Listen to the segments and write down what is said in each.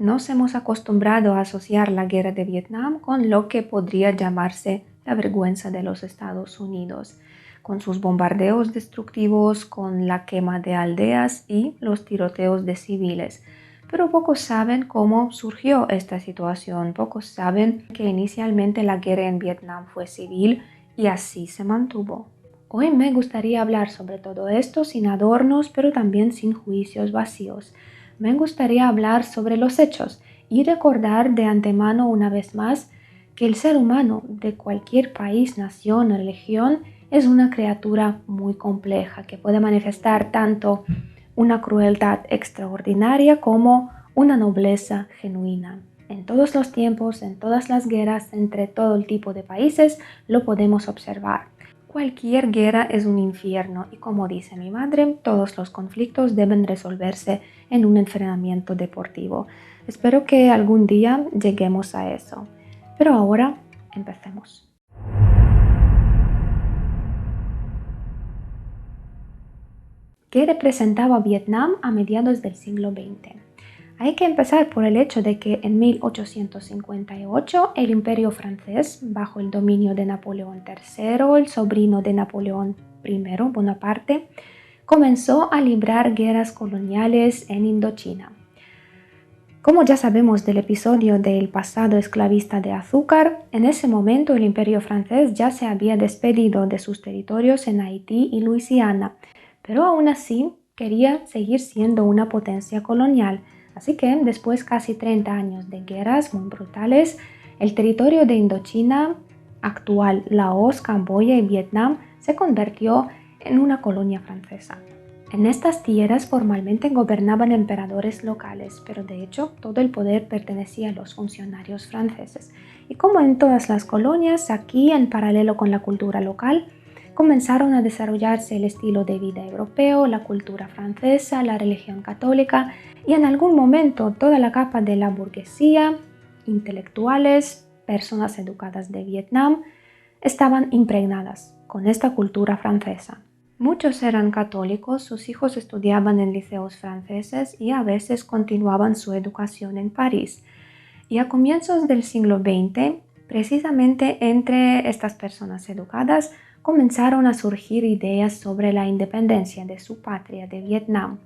nos hemos acostumbrado a asociar la guerra de Vietnam con lo que podría llamarse la vergüenza de los Estados Unidos, con sus bombardeos destructivos, con la quema de aldeas y los tiroteos de civiles. Pero pocos saben cómo surgió esta situación, pocos saben que inicialmente la guerra en Vietnam fue civil y así se mantuvo. Hoy me gustaría hablar sobre todo esto sin adornos, pero también sin juicios vacíos. Me gustaría hablar sobre los hechos y recordar de antemano una vez más que el ser humano de cualquier país, nación o religión es una criatura muy compleja que puede manifestar tanto una crueldad extraordinaria como una nobleza genuina. En todos los tiempos, en todas las guerras, entre todo el tipo de países, lo podemos observar. Cualquier guerra es un infierno y como dice mi madre, todos los conflictos deben resolverse en un entrenamiento deportivo. Espero que algún día lleguemos a eso. Pero ahora, empecemos. ¿Qué representaba Vietnam a mediados del siglo XX? Hay que empezar por el hecho de que en 1858 el Imperio francés, bajo el dominio de Napoleón III, el sobrino de Napoleón I, Bonaparte, comenzó a librar guerras coloniales en Indochina. Como ya sabemos del episodio del pasado esclavista de azúcar, en ese momento el Imperio francés ya se había despedido de sus territorios en Haití y Luisiana, pero aún así quería seguir siendo una potencia colonial. Así que, después de casi 30 años de guerras muy brutales, el territorio de Indochina, actual Laos, Camboya y Vietnam, se convirtió en una colonia francesa. En estas tierras formalmente gobernaban emperadores locales, pero de hecho todo el poder pertenecía a los funcionarios franceses. Y como en todas las colonias, aquí, en paralelo con la cultura local, comenzaron a desarrollarse el estilo de vida europeo, la cultura francesa, la religión católica y en algún momento toda la capa de la burguesía, intelectuales, personas educadas de Vietnam, estaban impregnadas con esta cultura francesa. Muchos eran católicos, sus hijos estudiaban en liceos franceses y a veces continuaban su educación en París. Y a comienzos del siglo XX, precisamente entre estas personas educadas, comenzaron a surgir ideas sobre la independencia de su patria, de Vietnam.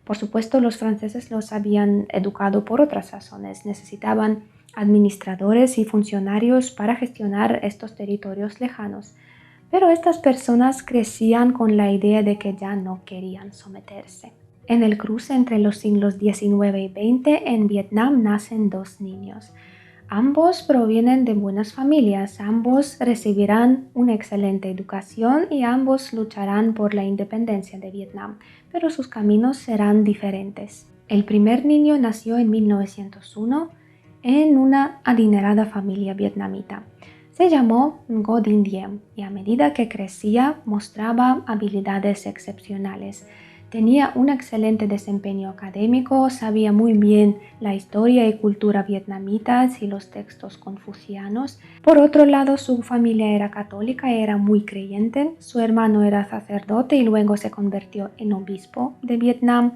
Por supuesto, los franceses los habían educado por otras razones. Necesitaban administradores y funcionarios para gestionar estos territorios lejanos. Pero estas personas crecían con la idea de que ya no querían someterse. En el cruce entre los siglos XIX y XX, en Vietnam nacen dos niños. Ambos provienen de buenas familias, ambos recibirán una excelente educación y ambos lucharán por la independencia de Vietnam, pero sus caminos serán diferentes. El primer niño nació en 1901 en una adinerada familia vietnamita. Se llamó Ngo Dinh Diem y a medida que crecía mostraba habilidades excepcionales. Tenía un excelente desempeño académico, sabía muy bien la historia y cultura vietnamitas y los textos confucianos. Por otro lado, su familia era católica y era muy creyente. Su hermano era sacerdote y luego se convirtió en obispo de Vietnam.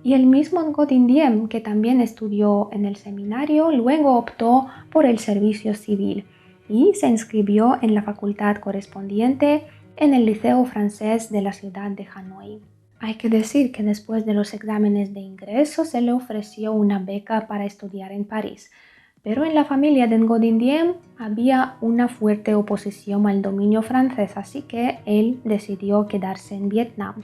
Y el mismo Ngo Dinh Diem, que también estudió en el seminario, luego optó por el servicio civil y se inscribió en la facultad correspondiente en el Liceo Francés de la ciudad de Hanoi. Hay que decir que después de los exámenes de ingreso se le ofreció una beca para estudiar en París, pero en la familia de Ngo Dinh Diem había una fuerte oposición al dominio francés, así que él decidió quedarse en Vietnam.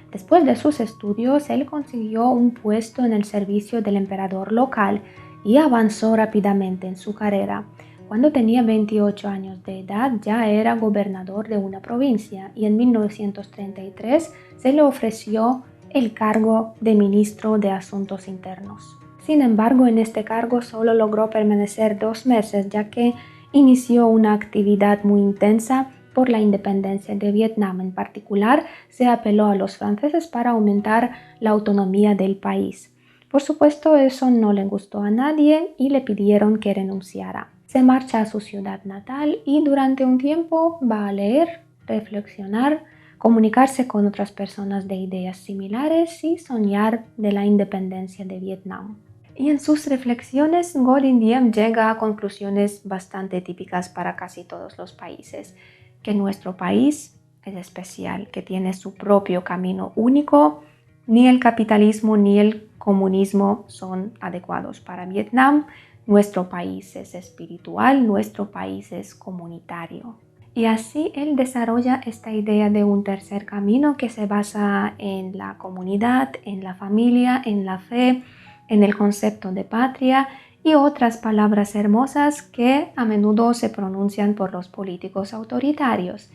Después de sus estudios, él consiguió un puesto en el servicio del emperador local y avanzó rápidamente en su carrera. Cuando tenía 28 años de edad ya era gobernador de una provincia y en 1933 se le ofreció el cargo de ministro de Asuntos Internos. Sin embargo, en este cargo solo logró permanecer 2 meses ya que inició una actividad muy intensa por la independencia de Vietnam. En particular, se apeló a los franceses para aumentar la autonomía del país. Por supuesto, eso no le gustó a nadie y le pidieron que renunciara. Se marcha a su ciudad natal y durante un tiempo va a leer, reflexionar, comunicarse con otras personas de ideas similares y soñar de la independencia de Vietnam. Y en sus reflexiones, Ngo Dinh Diem llega a conclusiones bastante típicas para casi todos los países, que nuestro país es especial, que tiene su propio camino único, ni el capitalismo ni el comunismo son adecuados para Vietnam, nuestro país es espiritual, nuestro país es comunitario. Y así él desarrolla esta idea de un tercer camino que se basa en la comunidad, en la familia, en la fe, en el concepto de patria y otras palabras hermosas que a menudo se pronuncian por los políticos autoritarios.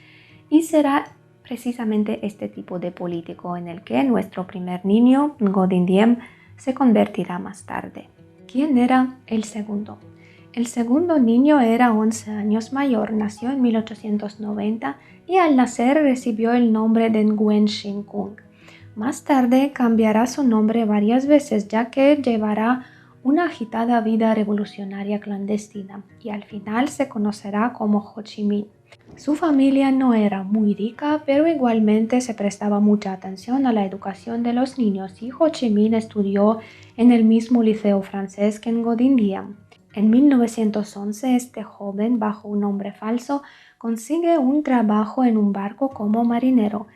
Y será precisamente este tipo de político en el que nuestro primer niño, Ngo Dinh Diem, se convertirá más tarde. ¿Quién era el segundo? El segundo niño era 11 años mayor, nació en 1890 y al nacer recibió el nombre de Nguyen Sinh Cung. Más tarde cambiará su nombre varias veces ya que llevará una agitada vida revolucionaria clandestina y al final se conocerá como Ho Chi Minh. Su familia no era muy rica, pero igualmente se prestaba mucha atención a la educación de los niños y Ho Chi Minh estudió en el mismo liceo francés que Ngo Dinh Diem. En 1911, este joven, bajo un nombre falso, consigue un trabajo en un barco como marinero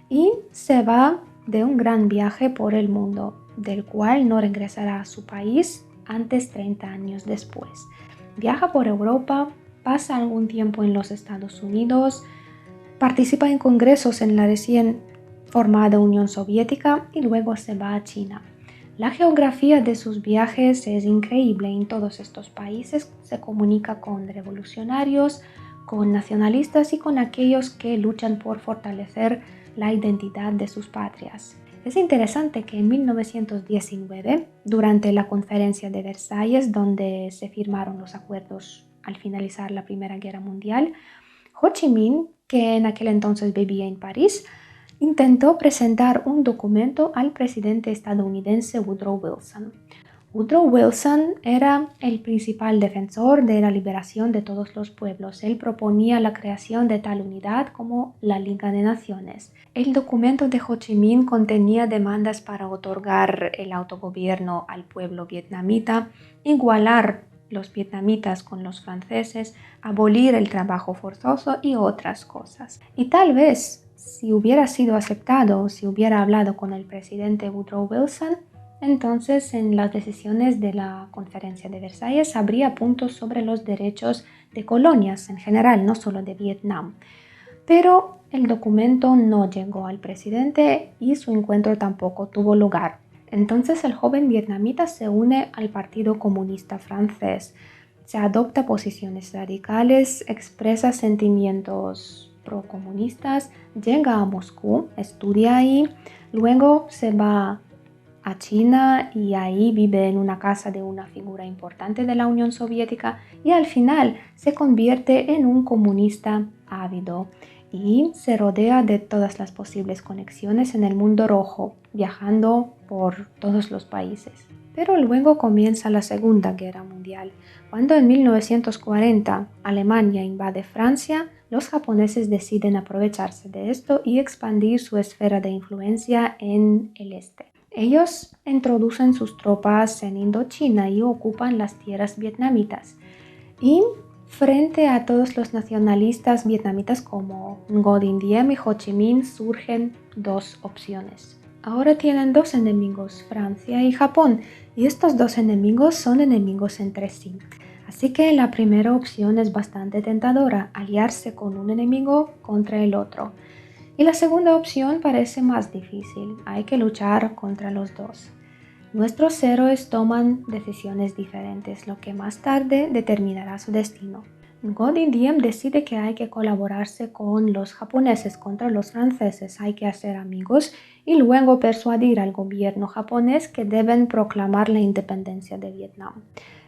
y se va de un gran viaje por el mundo, del cual no regresará a su país antes 30 años después. Viaja por Europa, pasa algún tiempo en los Estados Unidos, participa en congresos en la recién formada Unión Soviética y luego se va a China. La geografía de sus viajes es increíble. En todos estos países se comunica con revolucionarios, con nacionalistas y con aquellos que luchan por fortalecer la identidad de sus patrias. Es interesante que en 1919, durante la Conferencia de Versalles, donde se firmaron los acuerdos al finalizar la Primera Guerra Mundial, Ho Chi Minh, que en aquel entonces vivía en París, intentó presentar un documento al presidente estadounidense Woodrow Wilson. Woodrow Wilson era el principal defensor de la liberación de todos los pueblos. Él proponía la creación de tal unidad como la Liga de Naciones. El documento de Ho Chi Minh contenía demandas para otorgar el autogobierno al pueblo vietnamita, igualar los vietnamitas con los franceses, abolir el trabajo forzoso y otras cosas. Y tal vez, si hubiera sido aceptado, si hubiera hablado con el presidente Woodrow Wilson, entonces en las decisiones de la Conferencia de Versalles habría puntos sobre los derechos de colonias en general, no solo de Vietnam. Pero el documento no llegó al presidente y su encuentro tampoco tuvo lugar. Entonces el joven vietnamita se une al Partido Comunista Francés, se adopta posiciones radicales, expresa sentimientos procomunistas, llega a Moscú, estudia ahí, luego se va a China y ahí vive en una casa de una figura importante de la Unión Soviética y al final se convierte en un comunista ávido y se rodea de todas las posibles conexiones en el mundo rojo, viajando por todos los países. Pero luego comienza la Segunda Guerra Mundial. Cuando en 1940 Alemania invade Francia, los japoneses deciden aprovecharse de esto y expandir su esfera de influencia en el este. Ellos introducen sus tropas en Indochina y ocupan las tierras vietnamitas. Y frente a todos los nacionalistas vietnamitas como Ngo Dinh Diem y Ho Chi Minh surgen dos opciones. Ahora tienen dos enemigos, Francia y Japón, y estos dos enemigos son enemigos entre sí. Así que la primera opción es bastante tentadora, aliarse con un enemigo contra el otro. Y la segunda opción parece más difícil, hay que luchar contra los dos. Nuestros héroes toman decisiones diferentes, lo que más tarde determinará su destino. Ngo Dinh Diem decide que hay que colaborarse con los japoneses contra los franceses, hay que hacer amigos y luego persuadir al gobierno japonés que deben proclamar la independencia de Vietnam.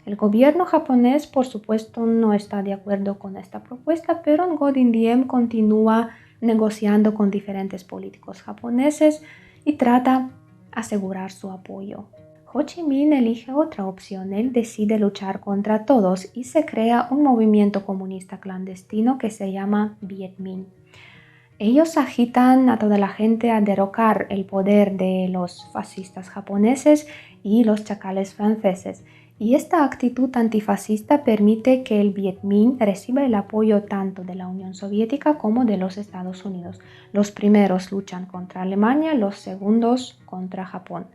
El gobierno japonés, por supuesto, no está de acuerdo con esta propuesta, pero Ngo Dinh Diem continúa negociando con diferentes políticos japoneses y trata asegurar su apoyo. Ho Chi Minh elige otra opción, él decide luchar contra todos y se crea un movimiento comunista clandestino que se llama Viet Minh. Ellos agitan a toda la gente a derrocar el poder de los fascistas japoneses y los chacales franceses. Y esta actitud antifascista permite que el Viet Minh reciba el apoyo tanto de la Unión Soviética como de los Estados Unidos. Los primeros luchan contra Alemania, los segundos contra Japón.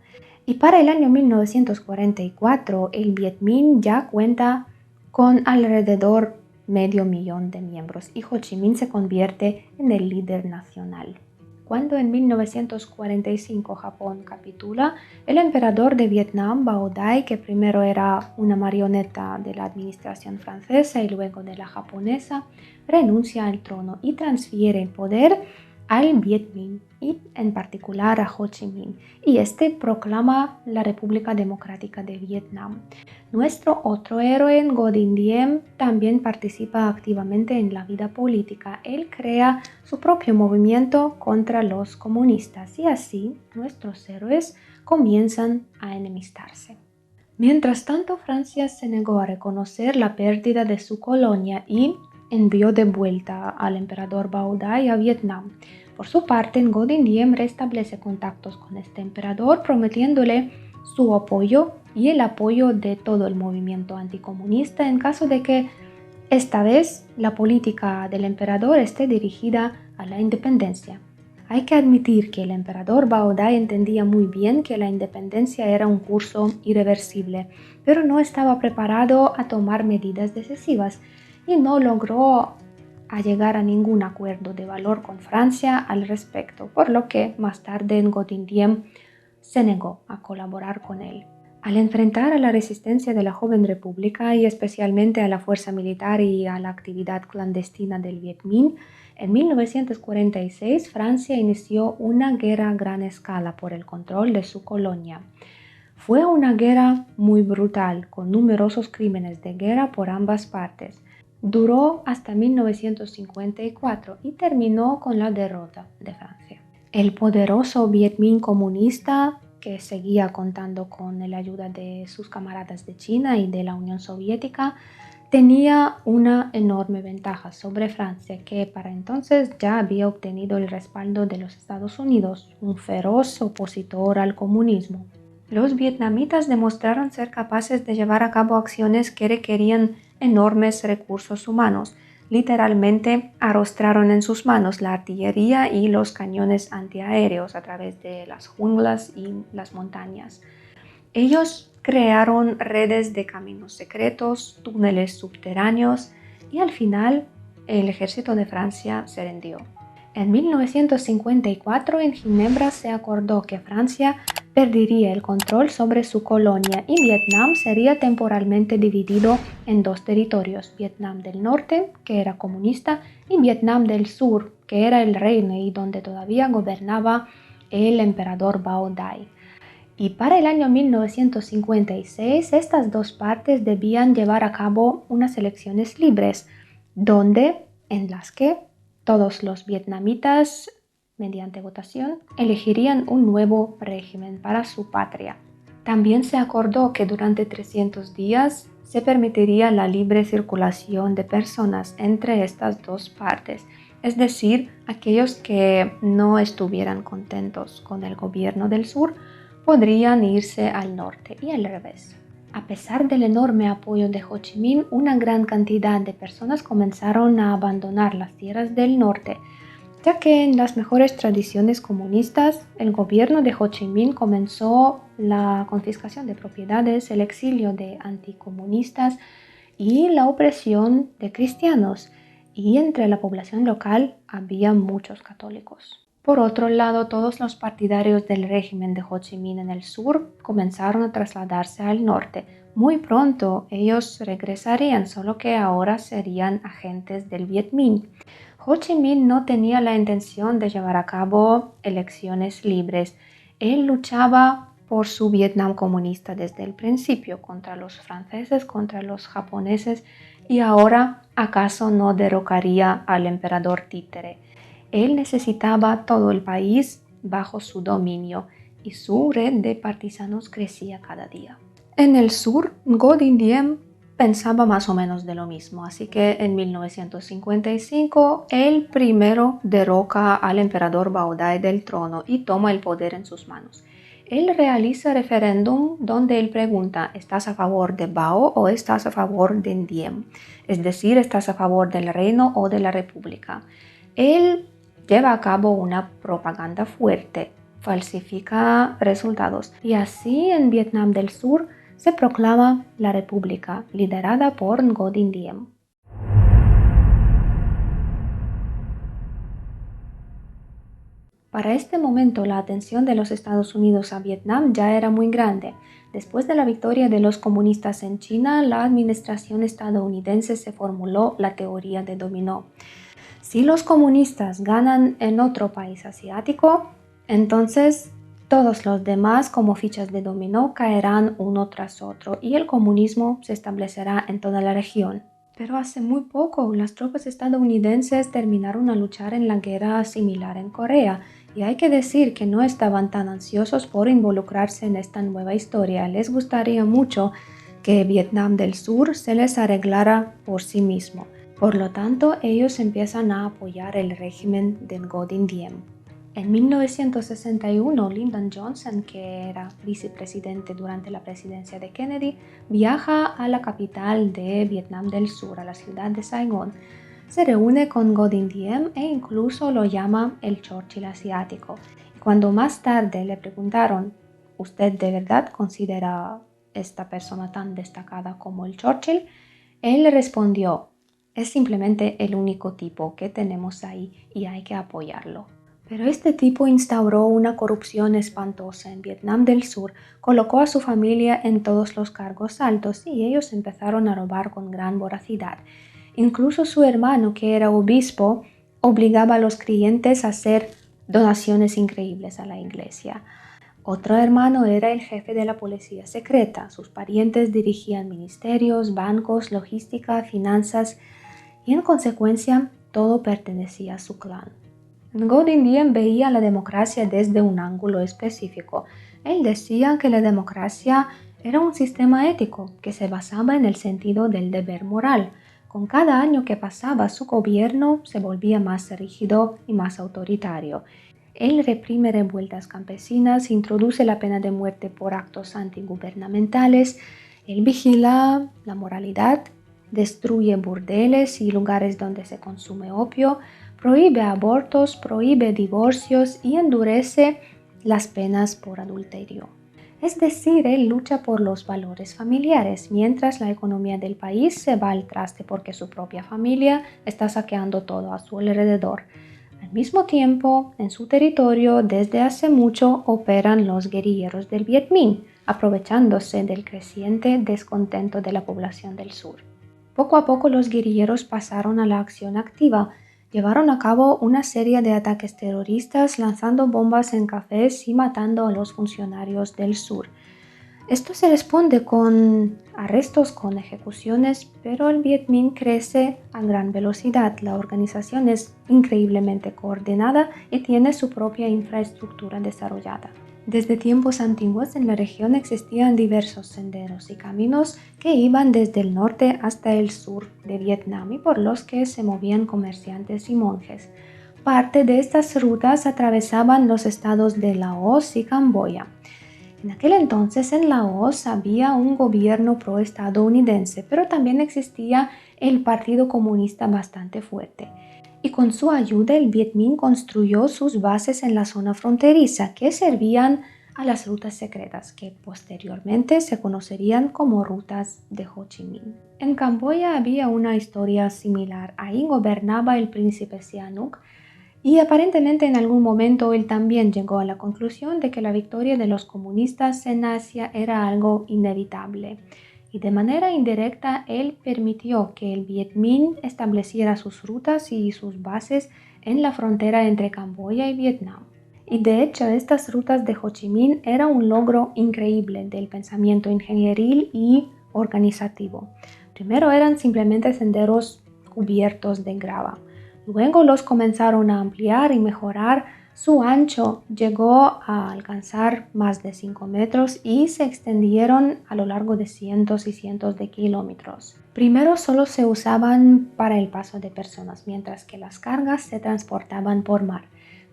Y para el año 1944, el Viet Minh ya cuenta con alrededor medio millón de miembros y Ho Chi Minh se convierte en el líder nacional. Cuando en 1945 Japón capitula, el emperador de Vietnam, Bao Dai, que primero era una marioneta de la administración francesa y luego de la japonesa, renuncia al trono y transfiere el poder al Viet Minh y en particular a Ho Chi Minh, y este proclama la República Democrática de Vietnam. Nuestro otro héroe, Ngo Dinh Diem, también participa activamente en la vida política. Él crea su propio movimiento contra los comunistas y así nuestros héroes comienzan a enemistarse. Mientras tanto, Francia se negó a reconocer la pérdida de su colonia y envió de vuelta al emperador Bao Dai a Vietnam. Por su parte, Ngo Dinh Diem restablece contactos con este emperador, prometiéndole su apoyo y el apoyo de todo el movimiento anticomunista en caso de que esta vez la política del emperador esté dirigida a la independencia. Hay que admitir que el emperador Bao Dai entendía muy bien que la independencia era un curso irreversible, pero no estaba preparado a tomar medidas decisivas y no logró llegar a ningún acuerdo de valor con Francia al respecto, por lo que más tarde Ngo Dinh Diem se negó a colaborar con él. Al enfrentar a la resistencia de la joven república y especialmente a la fuerza militar y a la actividad clandestina del Viet Minh, en 1946 Francia inició una guerra a gran escala por el control de su colonia. Fue una guerra muy brutal, con numerosos crímenes de guerra por ambas partes. Duró hasta 1954 y terminó con la derrota de Francia. El poderoso Viet Minh comunista, que seguía contando con la ayuda de sus camaradas de China y de la Unión Soviética, tenía una enorme ventaja sobre Francia, que para entonces ya había obtenido el respaldo de los Estados Unidos, un feroz opositor al comunismo. Los vietnamitas demostraron ser capaces de llevar a cabo acciones que requerían enormes recursos humanos. Literalmente arrostraron en sus manos la artillería y los cañones antiaéreos a través de las junglas y las montañas. Ellos crearon redes de caminos secretos, túneles subterráneos y al final el ejército de Francia se rindió. En 1954 en Ginebra se acordó que Francia perdería el control sobre su colonia y Vietnam sería temporalmente dividido en dos territorios, Vietnam del Norte, que era comunista, y Vietnam del Sur, que era el reino y donde todavía gobernaba el emperador Bao Dai. Y para el año 1956 estas dos partes debían llevar a cabo unas elecciones libres, en las que todos los vietnamitas, mediante votación, elegirían un nuevo régimen para su patria. También se acordó que durante 300 días se permitiría la libre circulación de personas entre estas dos partes, es decir, aquellos que no estuvieran contentos con el gobierno del sur podrían irse al norte y al revés. A pesar del enorme apoyo de Ho Chi Minh, una gran cantidad de personas comenzaron a abandonar las tierras del norte, ya que en las mejores tradiciones comunistas, el gobierno de Ho Chi Minh comenzó la confiscación de propiedades, el exilio de anticomunistas y la opresión de cristianos, y entre la población local había muchos católicos. Por otro lado, todos los partidarios del régimen de Ho Chi Minh en el sur comenzaron a trasladarse al norte. Muy pronto ellos regresarían, solo que ahora serían agentes del Viet Minh. Ho Chi Minh no tenía la intención de llevar a cabo elecciones libres. Él luchaba por su Vietnam comunista desde el principio, contra los franceses, contra los japoneses, y ahora, ¿acaso no derrocaría al emperador títere? Él necesitaba todo el país bajo su dominio y su red de partisanos crecía cada día. En el sur, Ngo Dinh Diem pensaba más o menos de lo mismo, así que en 1955 él primero derroca al emperador Baoday del trono y toma el poder en sus manos. Él realiza referéndum donde él pregunta, ¿estás a favor de Bao o estás a favor de Diem? Es decir, ¿estás a favor del reino o de la república? Él lleva a cabo una propaganda fuerte, falsifica resultados y así en Vietnam del Sur se proclama la república liderada por Ngo Dinh Diem. Para este momento la atención de los Estados Unidos a Vietnam ya era muy grande. Después de la victoria de los comunistas en China, la administración estadounidense se formuló la teoría de dominó. Si los comunistas ganan en otro país asiático, entonces todos los demás como fichas de dominó caerán uno tras otro y el comunismo se establecerá en toda la región. Pero hace muy poco las tropas estadounidenses terminaron a luchar en la guerra similar en Corea y hay que decir que no estaban tan ansiosos por involucrarse en esta nueva historia. Les gustaría mucho que Vietnam del Sur se les arreglara por sí mismo. Por lo tanto, ellos empiezan a apoyar el régimen de Ngo Dinh Diem. En 1961, Lyndon Johnson, que era vicepresidente durante la presidencia de Kennedy, viaja a la capital de Vietnam del Sur, a la ciudad de Saigón. Se reúne con Ngo Dinh Diem e incluso lo llama el Churchill asiático. Cuando más tarde le preguntaron, ¿usted de verdad considera a esta persona tan destacada como el Churchill? Él le respondió, es simplemente el único tipo que tenemos ahí y hay que apoyarlo. Pero este tipo instauró una corrupción espantosa en Vietnam del Sur, colocó a su familia en todos los cargos altos y ellos empezaron a robar con gran voracidad. Incluso su hermano, que era obispo, obligaba a los creyentes a hacer donaciones increíbles a la iglesia. Otro hermano era el jefe de la policía secreta. Sus parientes dirigían ministerios, bancos, logística, finanzas y en consecuencia todo pertenecía a su clan. Ngo Dinh Diem veía la democracia desde un ángulo específico. Él decía que la democracia era un sistema ético que se basaba en el sentido del deber moral. Con cada año que pasaba, su gobierno se volvía más rígido y más autoritario. Él reprime revueltas campesinas, introduce la pena de muerte por actos antigubernamentales, él vigila la moralidad, destruye burdeles y lugares donde se consume opio, prohíbe abortos, prohíbe divorcios y endurece las penas por adulterio. Es decir, él lucha por los valores familiares, mientras la economía del país se va al traste porque su propia familia está saqueando todo a su alrededor. Al mismo tiempo, en su territorio, desde hace mucho operan los guerrilleros del Viet Minh, aprovechándose del creciente descontento de la población del sur. Poco a poco los guerrilleros pasaron a la acción activa. Llevaron a cabo una serie de ataques terroristas lanzando bombas en cafés y matando a los funcionarios del sur. Esto se responde con arrestos, con ejecuciones, pero el Viet Minh crece a gran velocidad. La organización es increíblemente coordinada y tiene su propia infraestructura desarrollada. Desde tiempos antiguos en la región existían diversos senderos y caminos que iban desde el norte hasta el sur de Vietnam y por los que se movían comerciantes y monjes. Parte de estas rutas atravesaban los estados de Laos y Camboya. En aquel entonces en Laos había un gobierno pro-estadounidense, pero también existía el Partido Comunista bastante fuerte. Y con su ayuda el Viet Minh construyó sus bases en la zona fronteriza que servían a las rutas secretas que posteriormente se conocerían como rutas de Ho Chi Minh. En Camboya había una historia similar. Ahí gobernaba el príncipe Sihanouk y aparentemente en algún momento él también llegó a la conclusión de que la victoria de los comunistas en Asia era algo inevitable. Y de manera indirecta él permitió que el Viet Minh estableciera sus rutas y sus bases en la frontera entre Camboya y Vietnam. Y de hecho estas rutas de Ho Chi Minh eran un logro increíble del pensamiento ingenieril y organizativo. Primero eran simplemente senderos cubiertos de grava. Luego los comenzaron a ampliar y mejorar Su ancho llegó a alcanzar más de 5 metros y se extendieron a lo largo de cientos y cientos de kilómetros. Primero solo se usaban para el paso de personas, mientras que las cargas se transportaban por mar.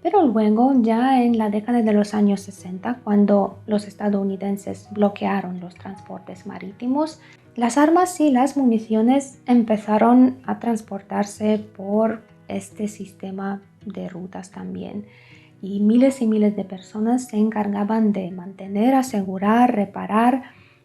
Pero luego, ya en la década de los años 60, cuando los estadounidenses bloquearon los transportes marítimos, las armas y las municiones empezaron a transportarse por este sistema de rutas también. Y miles de personas se encargaban de mantener, asegurar, reparar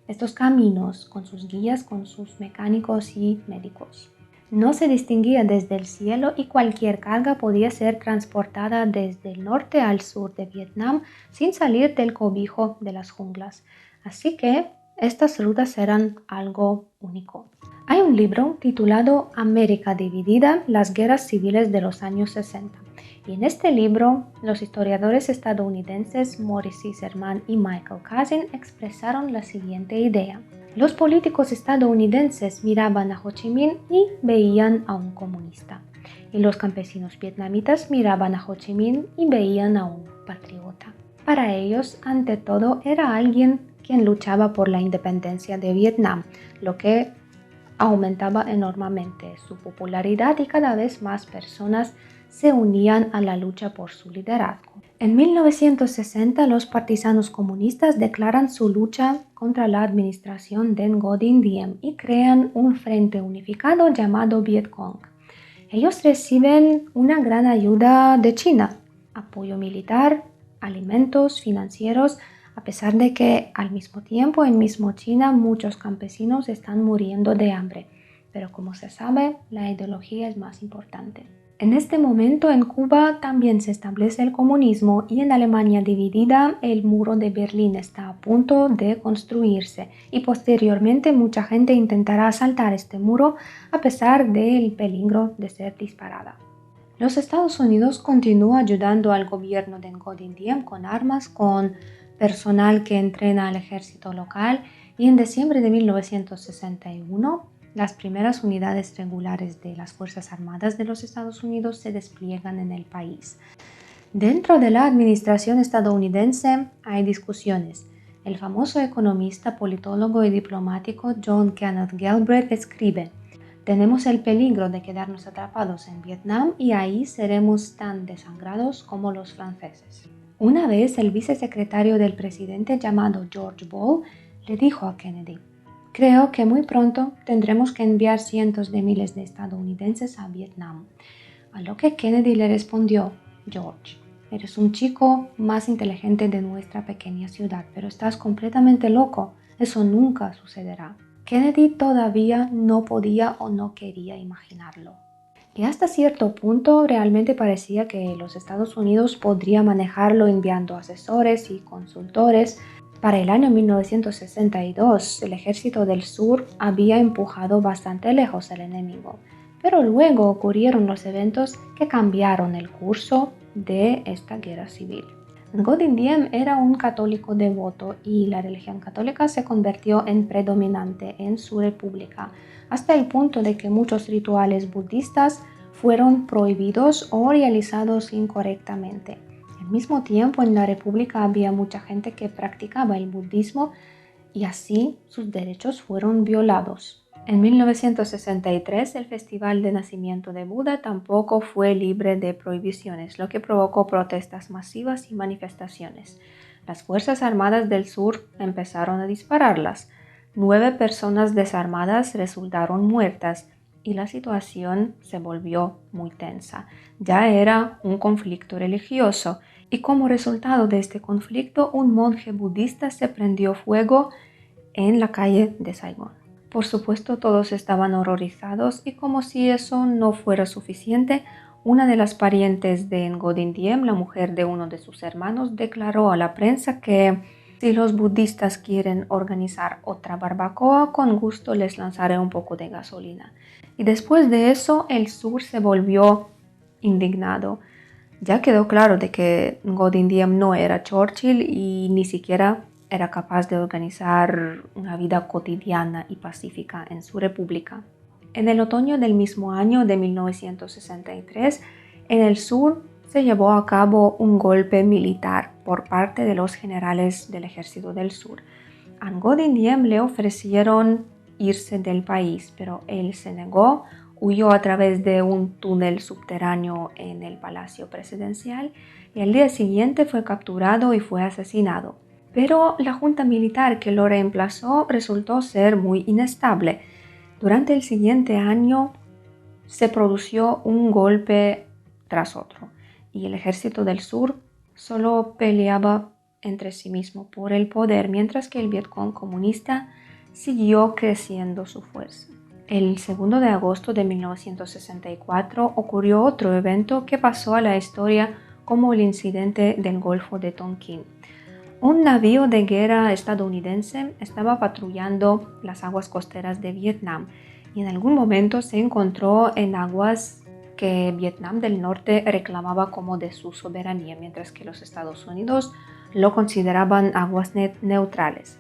estos caminos con sus guías, con sus mecánicos y médicos. No se distinguía desde el cielo y cualquier carga podía ser transportada desde el norte al sur de Vietnam sin salir del cobijo de las junglas. Así que estas rutas eran algo único. Hay un libro titulado América dividida, las guerras civiles de los años 60. Y en este libro, los historiadores estadounidenses Morris Zimmerman y Michael Cousin expresaron la siguiente idea. Los políticos estadounidenses miraban a Ho Chi Minh y veían a un comunista. Y los campesinos vietnamitas miraban a Ho Chi Minh y veían a un patriota. Para ellos, ante todo, era alguien quien luchaba por la independencia de Vietnam, lo que aumentaba enormemente su popularidad y cada vez más personas se unían a la lucha por su liderazgo. En 1960, los partisanos comunistas declaran su lucha contra la administración de Ngo Dinh Diem y crean un frente unificado llamado Viet Cong. Ellos reciben una gran ayuda de China, apoyo militar, alimentos, financieros, a pesar de que al mismo tiempo en mismo China muchos campesinos están muriendo de hambre. Pero como se sabe, la ideología es más importante. En este momento en Cuba también se establece el comunismo y en Alemania dividida el muro de Berlín está a punto de construirse y posteriormente mucha gente intentará asaltar este muro a pesar del peligro de ser disparada. Los Estados Unidos continúan ayudando al gobierno de Ngo Dinh Diem con armas, con personal que entrena al ejército local y en diciembre de 1961 las primeras unidades regulares de las Fuerzas Armadas de los Estados Unidos se despliegan en el país. Dentro de la administración estadounidense hay discusiones. El famoso economista, politólogo y diplomático John Kenneth Galbraith escribe: tenemos el peligro de quedarnos atrapados en Vietnam y ahí seremos tan desangrados como los franceses. Una vez el vicesecretario del presidente llamado George Bull le dijo a Kennedy: creo que muy pronto tendremos que enviar cientos de miles de estadounidenses a Vietnam. A lo que Kennedy le respondió: George, eres un chico más inteligente de nuestra pequeña ciudad, pero estás completamente loco. Eso nunca sucederá. Kennedy todavía no podía o no quería imaginarlo. Y hasta cierto punto realmente parecía que los Estados Unidos podría manejarlo enviando asesores y consultores. Para el año 1962, el ejército del sur había empujado bastante lejos al enemigo, pero luego ocurrieron los eventos que cambiaron el curso de esta guerra civil. Ngo Dinh Diem era un católico devoto y la religión católica se convirtió en predominante en su república, hasta el punto de que muchos rituales budistas fueron prohibidos o realizados incorrectamente. Al mismo tiempo, en la república había mucha gente que practicaba el budismo y así sus derechos fueron violados. En 1963, el Festival de Nacimiento de Buda tampoco fue libre de prohibiciones, lo que provocó protestas masivas y manifestaciones. Las Fuerzas Armadas del Sur empezaron a dispararlas. 9 personas desarmadas resultaron muertas y la situación se volvió muy tensa. Ya era un conflicto religioso y como resultado de este conflicto, un monje budista se prendió fuego en la calle de Saigón. Por supuesto, todos estaban horrorizados y como si eso no fuera suficiente, una de las parientes de Ngo Dinh Diem, la mujer de uno de sus hermanos, declaró a la prensa que si los budistas quieren organizar otra barbacoa, con gusto les lanzaré un poco de gasolina. Y después de eso, el sur se volvió indignado. Ya quedó claro de que Ngo Dinh Diem no era Churchill y ni siquiera era capaz de organizar una vida cotidiana y pacífica en su república. En el otoño del mismo año de 1963, en el sur se llevó a cabo un golpe militar por parte de los generales del Ejército del Sur. A Ngo Dinh Diem le ofrecieron irse del país, pero él se negó, huyó a través de un túnel subterráneo en el Palacio Presidencial y al día siguiente fue capturado y fue asesinado. Pero la junta militar que lo reemplazó resultó ser muy inestable. Durante el siguiente año se produjo un golpe tras otro y el Ejército del Sur solo peleaba entre sí mismo por el poder, mientras que el Vietcong comunista siguió creciendo su fuerza. El 2 de agosto de 1964 ocurrió otro evento que pasó a la historia como el incidente del Golfo de Tonkin. Un navío de guerra estadounidense estaba patrullando las aguas costeras de Vietnam y en algún momento se encontró en aguas que Vietnam del Norte reclamaba como de su soberanía, mientras que los Estados Unidos lo consideraban aguas neutrales.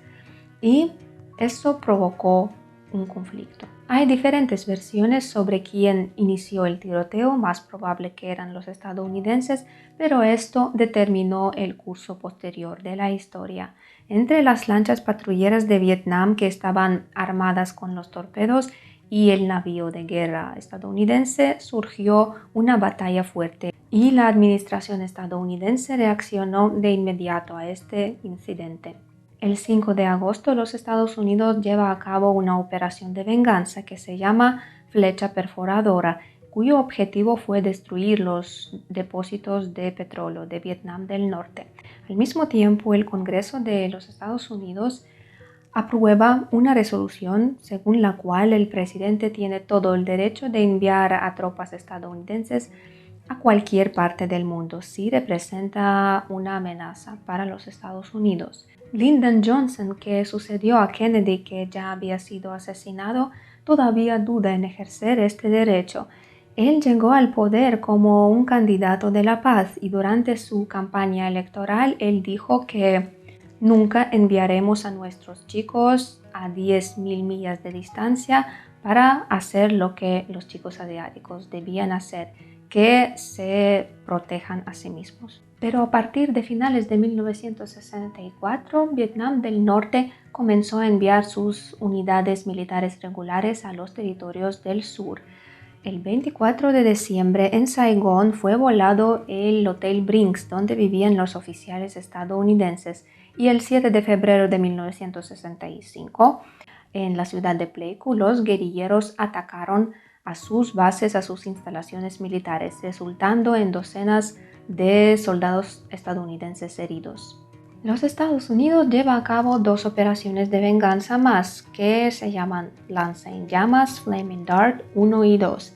Y eso provocó un conflicto. Hay diferentes versiones sobre quién inició el tiroteo, más probable que eran los estadounidenses, pero esto determinó el curso posterior de la historia. Entre las lanchas patrulleras de Vietnam que estaban armadas con los torpedos y el navío de guerra estadounidense surgió una batalla fuerte y la administración estadounidense reaccionó de inmediato a este incidente. El 5 de agosto los Estados Unidos lleva a cabo una operación de venganza que se llama Flecha Perforadora, cuyo objetivo fue destruir los depósitos de petróleo de Vietnam del Norte. Al mismo tiempo, el Congreso de los Estados Unidos aprueba una resolución según la cual el presidente tiene todo el derecho de enviar a tropas estadounidenses a cualquier parte del mundo si representa una amenaza para los Estados Unidos. Lyndon Johnson, que sucedió a Kennedy, que ya había sido asesinado, todavía duda en ejercer este derecho. Él llegó al poder como un candidato de la paz y durante su campaña electoral él dijo que nunca enviaremos a nuestros chicos a 10.000 millas de distancia para hacer lo que los chicos asiáticos debían hacer, que se protejan a sí mismos. Pero a partir de finales de 1964, Vietnam del Norte comenzó a enviar sus unidades militares regulares a los territorios del sur. El 24 de diciembre en Saigón fue volado el Hotel Brinks, donde vivían los oficiales estadounidenses, y el 7 de febrero de 1965, en la ciudad de Pleiku, los guerrilleros atacaron a sus bases, a sus instalaciones militares, resultando en docenas de soldados estadounidenses heridos. Los Estados Unidos lleva a cabo dos operaciones de venganza más que se llaman Lanza en Llamas, Flaming Dart 1 y 2,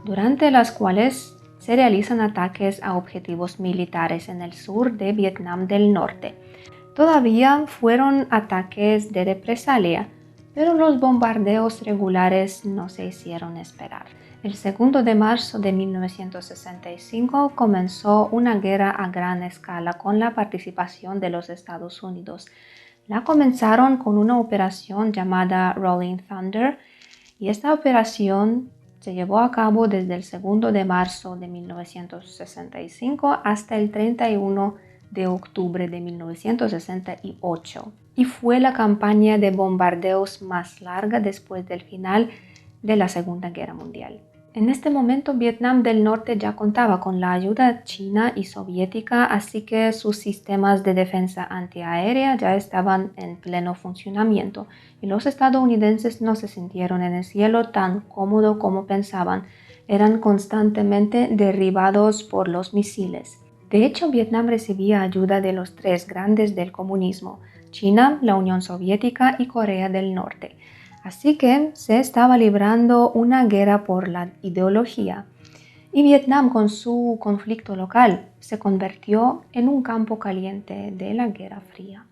durante las cuales se realizan ataques a objetivos militares en el sur de Vietnam del Norte. Todavía fueron ataques de represalia, pero los bombardeos regulares no se hicieron esperar. El 2 de marzo de 1965 comenzó una guerra a gran escala con la participación de los Estados Unidos. La comenzaron con una operación llamada Rolling Thunder y esta operación se llevó a cabo desde el 2 de marzo de 1965 hasta el 31 de octubre de 1968 y fue la campaña de bombardeos más larga después del final de la Segunda Guerra Mundial. En este momento Vietnam del Norte ya contaba con la ayuda china y soviética, así que sus sistemas de defensa antiaérea ya estaban en pleno funcionamiento y los estadounidenses no se sintieron en el cielo tan cómodo como pensaban. Eran constantemente derribados por los misiles. De hecho, Vietnam recibía ayuda de los tres grandes del comunismo: China, la Unión Soviética y Corea del Norte. Así que se estaba librando una guerra por la ideología. Y Vietnam, con su conflicto local, se convirtió en un campo caliente de la Guerra Fría.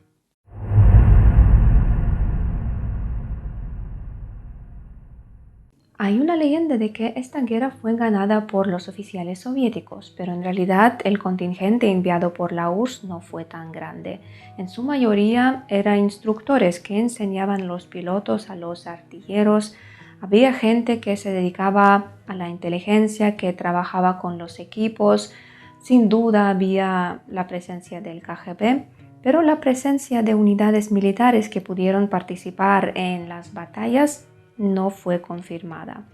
Hay una leyenda de que esta guerra fue ganada por los oficiales soviéticos, pero en realidad el contingente enviado por la URSS no fue tan grande. En su mayoría eran instructores que enseñaban a los pilotos, a los artilleros. Había gente que se dedicaba a la inteligencia, que trabajaba con los equipos, Sin duda había la presencia del KGB, pero la presencia de unidades militares que pudieron participar en las batallas no fue confirmada.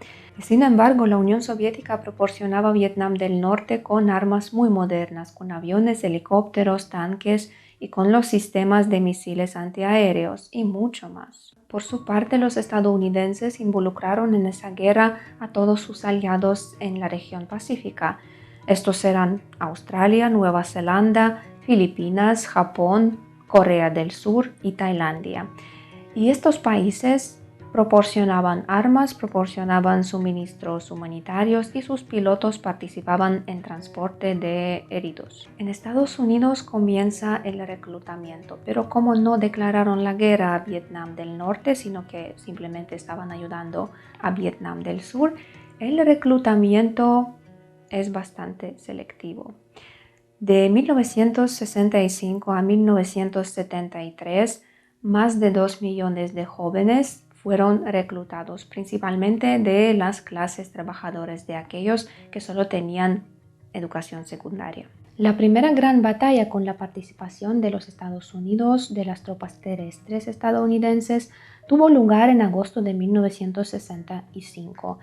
Sin embargo, la Unión Soviética proporcionaba a Vietnam del Norte con armas muy modernas, con aviones, helicópteros, tanques y con los sistemas de misiles antiaéreos y mucho más. Por su parte, los estadounidenses involucraron en esa guerra a todos sus aliados en la región pacífica. Estos eran Australia, Nueva Zelanda, Filipinas, Japón, Corea del Sur y Tailandia. Y estos países proporcionaban armas, proporcionaban suministros humanitarios y sus pilotos participaban en transporte de heridos. En Estados Unidos comienza el reclutamiento, pero como no declararon la guerra a Vietnam del Norte, sino que simplemente estaban ayudando a Vietnam del Sur, el reclutamiento es bastante selectivo. De 1965 a 1973, más de 2 millones de jóvenes fueron reclutados, principalmente de las clases trabajadoras, de aquellos que solo tenían educación secundaria. La primera gran batalla con la participación de los Estados Unidos, de las tropas terrestres estadounidenses, tuvo lugar en agosto de 1965.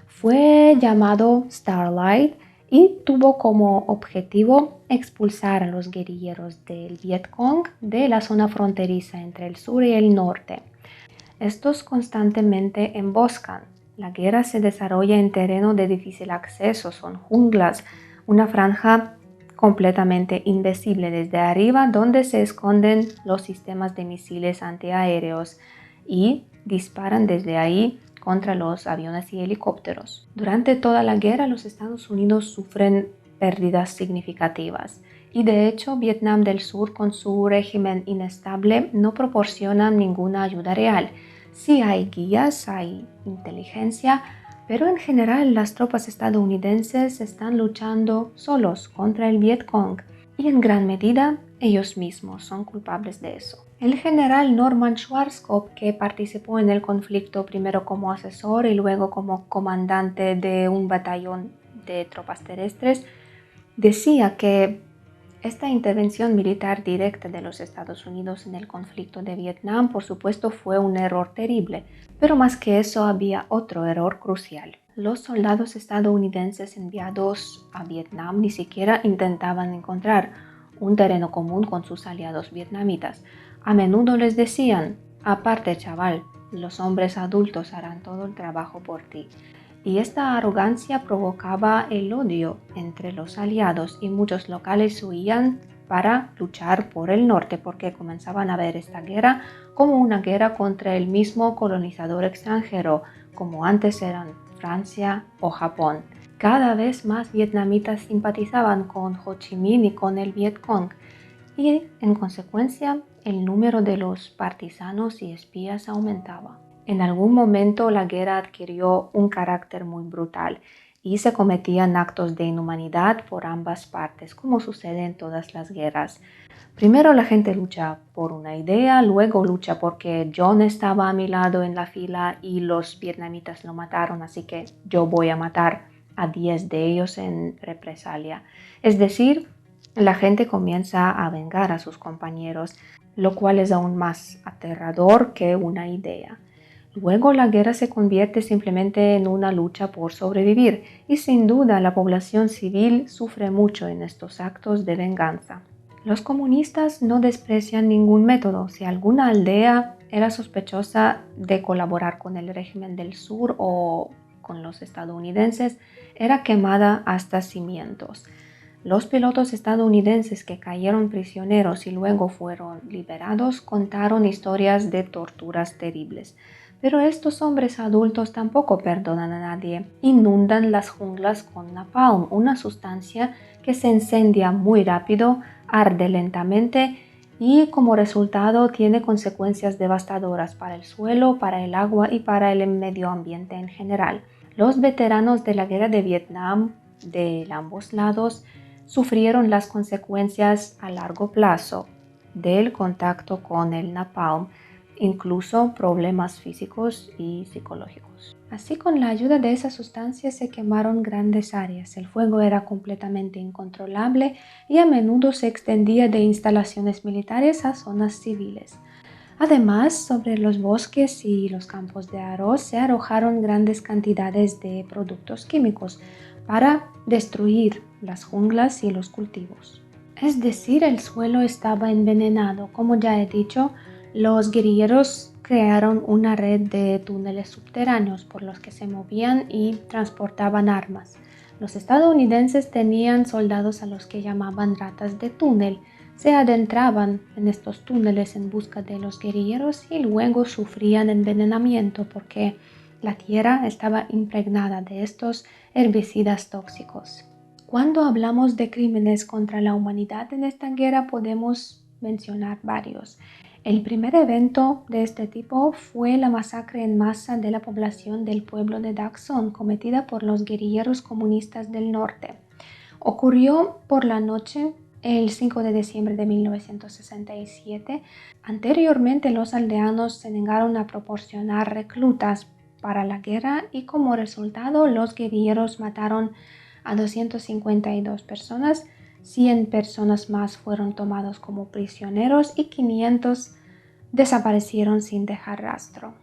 Fue llamado Starlight y tuvo como objetivo expulsar a los guerrilleros del Vietcong de la zona fronteriza entre el sur y el norte. Estos constantemente emboscan. La guerra se desarrolla en terreno de difícil acceso, son junglas, una franja completamente invisible desde arriba donde se esconden los sistemas de misiles antiaéreos y disparan desde ahí contra los aviones y helicópteros. Durante toda la guerra, los Estados Unidos sufren pérdidas significativas y de hecho Vietnam del Sur, con su régimen inestable, no proporciona ninguna ayuda real. Sí hay guías, hay inteligencia, pero en general las tropas estadounidenses están luchando solos contra el Vietcong y en gran medida ellos mismos son culpables de eso. El general Norman Schwarzkopf, que participó en el conflicto primero como asesor y luego como comandante de un batallón de tropas terrestres, decía que esta intervención militar directa de los Estados Unidos en el conflicto de Vietnam, por supuesto, fue un error terrible, pero más que eso había otro error crucial. Los soldados estadounidenses enviados a Vietnam ni siquiera intentaban encontrar un terreno común con sus aliados vietnamitas. A menudo les decían: aparte, chaval, los hombres adultos harán todo el trabajo por ti. Y esta arrogancia provocaba el odio entre los aliados y muchos locales huían para luchar por el norte porque comenzaban a ver esta guerra como una guerra contra el mismo colonizador extranjero, como antes eran Francia o Japón. Cada vez más vietnamitas simpatizaban con Ho Chi Minh y con el Vietcong y en consecuencia el número de los partisanos y espías aumentaba. En algún momento la guerra adquirió un carácter muy brutal y se cometían actos de inhumanidad por ambas partes, como sucede en todas las guerras. Primero la gente lucha por una idea, luego lucha porque John estaba a mi lado en la fila y los vietnamitas lo mataron, así que yo voy a matar a 10 de ellos en represalia. Es decir, la gente comienza a vengar a sus compañeros, lo cual es aún más aterrador que una idea. Luego la guerra se convierte simplemente en una lucha por sobrevivir y sin duda la población civil sufre mucho en estos actos de venganza. Los comunistas no desprecian ningún método. Si alguna aldea era sospechosa de colaborar con el régimen del sur o con los estadounidenses, era quemada hasta cimientos. Los pilotos estadounidenses que cayeron prisioneros y luego fueron liberados contaron historias de torturas terribles. Pero estos hombres adultos tampoco perdonan a nadie. Inundan las junglas con napalm, una sustancia que se incendia muy rápido, arde lentamente y como resultado tiene consecuencias devastadoras para el suelo, para el agua y para el medio ambiente en general. Los veteranos de la guerra de Vietnam de ambos lados sufrieron las consecuencias a largo plazo del contacto con el napalm, incluso problemas físicos y psicológicos. Así, con la ayuda de esas sustancias se quemaron grandes áreas. El fuego era completamente incontrolable y a menudo se extendía de instalaciones militares a zonas civiles. Además, sobre los bosques y los campos de arroz se arrojaron grandes cantidades de productos químicos para destruir las junglas y los cultivos. Es decir, el suelo estaba envenenado. Como ya he dicho, los guerrilleros crearon una red de túneles subterráneos por los que se movían y transportaban armas. Los estadounidenses tenían soldados a los que llamaban ratas de túnel. Se adentraban en estos túneles en busca de los guerrilleros y luego sufrían envenenamiento porque la tierra estaba impregnada de estos herbicidas tóxicos. Cuando hablamos de crímenes contra la humanidad en esta guerra podemos mencionar varios. El primer evento de este tipo fue la masacre en masa de la población del pueblo de Dak Son, cometida por los guerrilleros comunistas del norte. Ocurrió por la noche el 5 de diciembre de 1967. Anteriormente, los aldeanos se negaron a proporcionar reclutas para la guerra y como resultado los guerrilleros mataron a 252 personas, 100 personas más fueron tomados como prisioneros y 500 desaparecieron sin dejar rastro.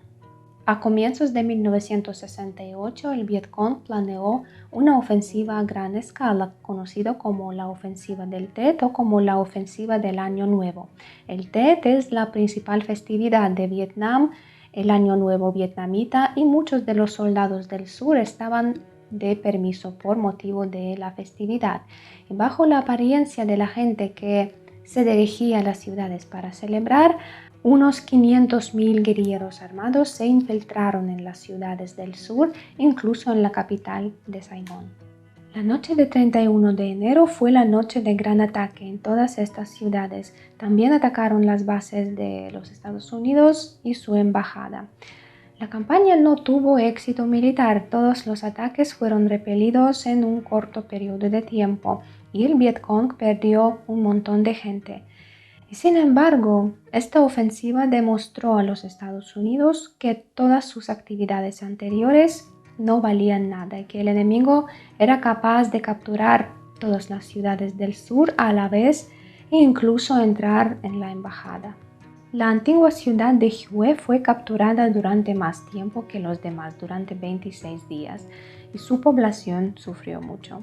A comienzos de 1968, el Vietcong planeó una ofensiva a gran escala, conocida como la Ofensiva del Tet o como la Ofensiva del Año Nuevo. El Tet es la principal festividad de Vietnam, el Año Nuevo vietnamita, y muchos de los soldados del sur estaban de permiso por motivo de la festividad. Y bajo la apariencia de la gente que se dirigía a las ciudades para celebrar, unos 500.000 guerrilleros armados se infiltraron en las ciudades del sur, incluso en la capital de Saigón. La noche de 31 de enero fue la noche de gran ataque en todas estas ciudades. También atacaron las bases de los Estados Unidos y su embajada. La campaña no tuvo éxito militar. Todos los ataques fueron repelidos en un corto periodo de tiempo y el Vietcong perdió un montón de gente. Y sin embargo, esta ofensiva demostró a los Estados Unidos que todas sus actividades anteriores no valían nada y que el enemigo era capaz de capturar todas las ciudades del sur a la vez e incluso entrar en la embajada. La antigua ciudad de Hue fue capturada durante más tiempo que los demás, durante 26 días, y su población sufrió mucho.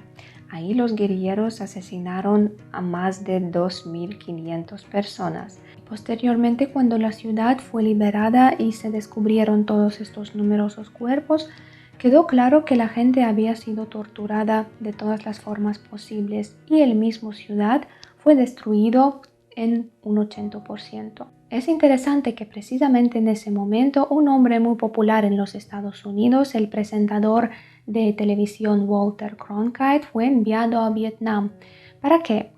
Ahí los guerrilleros asesinaron a más de 2.500 personas. Posteriormente, cuando la ciudad fue liberada y se descubrieron todos estos numerosos cuerpos, quedó claro que la gente había sido torturada de todas las formas posibles y el mismo ciudad fue destruido en un 80%. Es interesante que precisamente en ese momento un hombre muy popular en los Estados Unidos, el presentador de televisión Walter Cronkite, fue enviado a Vietnam. ¿Para qué?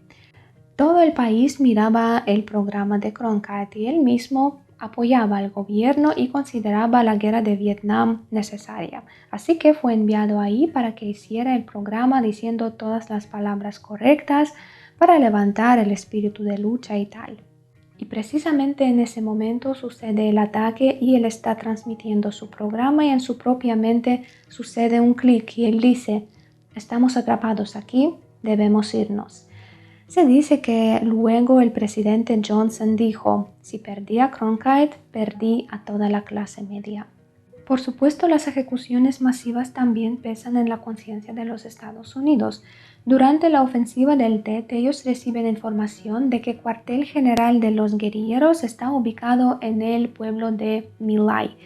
Todo el país miraba el programa de Cronkite y él mismo apoyaba al gobierno y consideraba la guerra de Vietnam necesaria. Así que fue enviado ahí para que hiciera el programa diciendo todas las palabras correctas para levantar el espíritu de lucha y tal. Y precisamente en ese momento sucede el ataque y él está transmitiendo su programa y en su propia mente sucede un clic y él dice: estamos atrapados aquí, debemos irnos. Se dice que luego el presidente Johnson dijo: si perdí a Cronkite, perdí a toda la clase media. Por supuesto, las ejecuciones masivas también pesan en la conciencia de los Estados Unidos. Durante la ofensiva del Tet, ellos reciben información de que el cuartel general de los guerrilleros está ubicado en el pueblo de My Lai.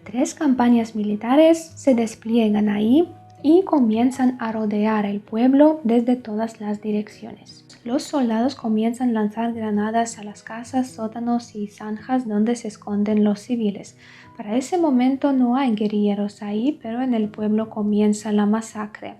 3 campañas militares se despliegan ahí y comienzan a rodear el pueblo desde todas las direcciones. Los soldados comienzan a lanzar granadas a las casas, sótanos y zanjas donde se esconden los civiles. Para ese momento no hay guerrilleros ahí, pero en el pueblo comienza la masacre.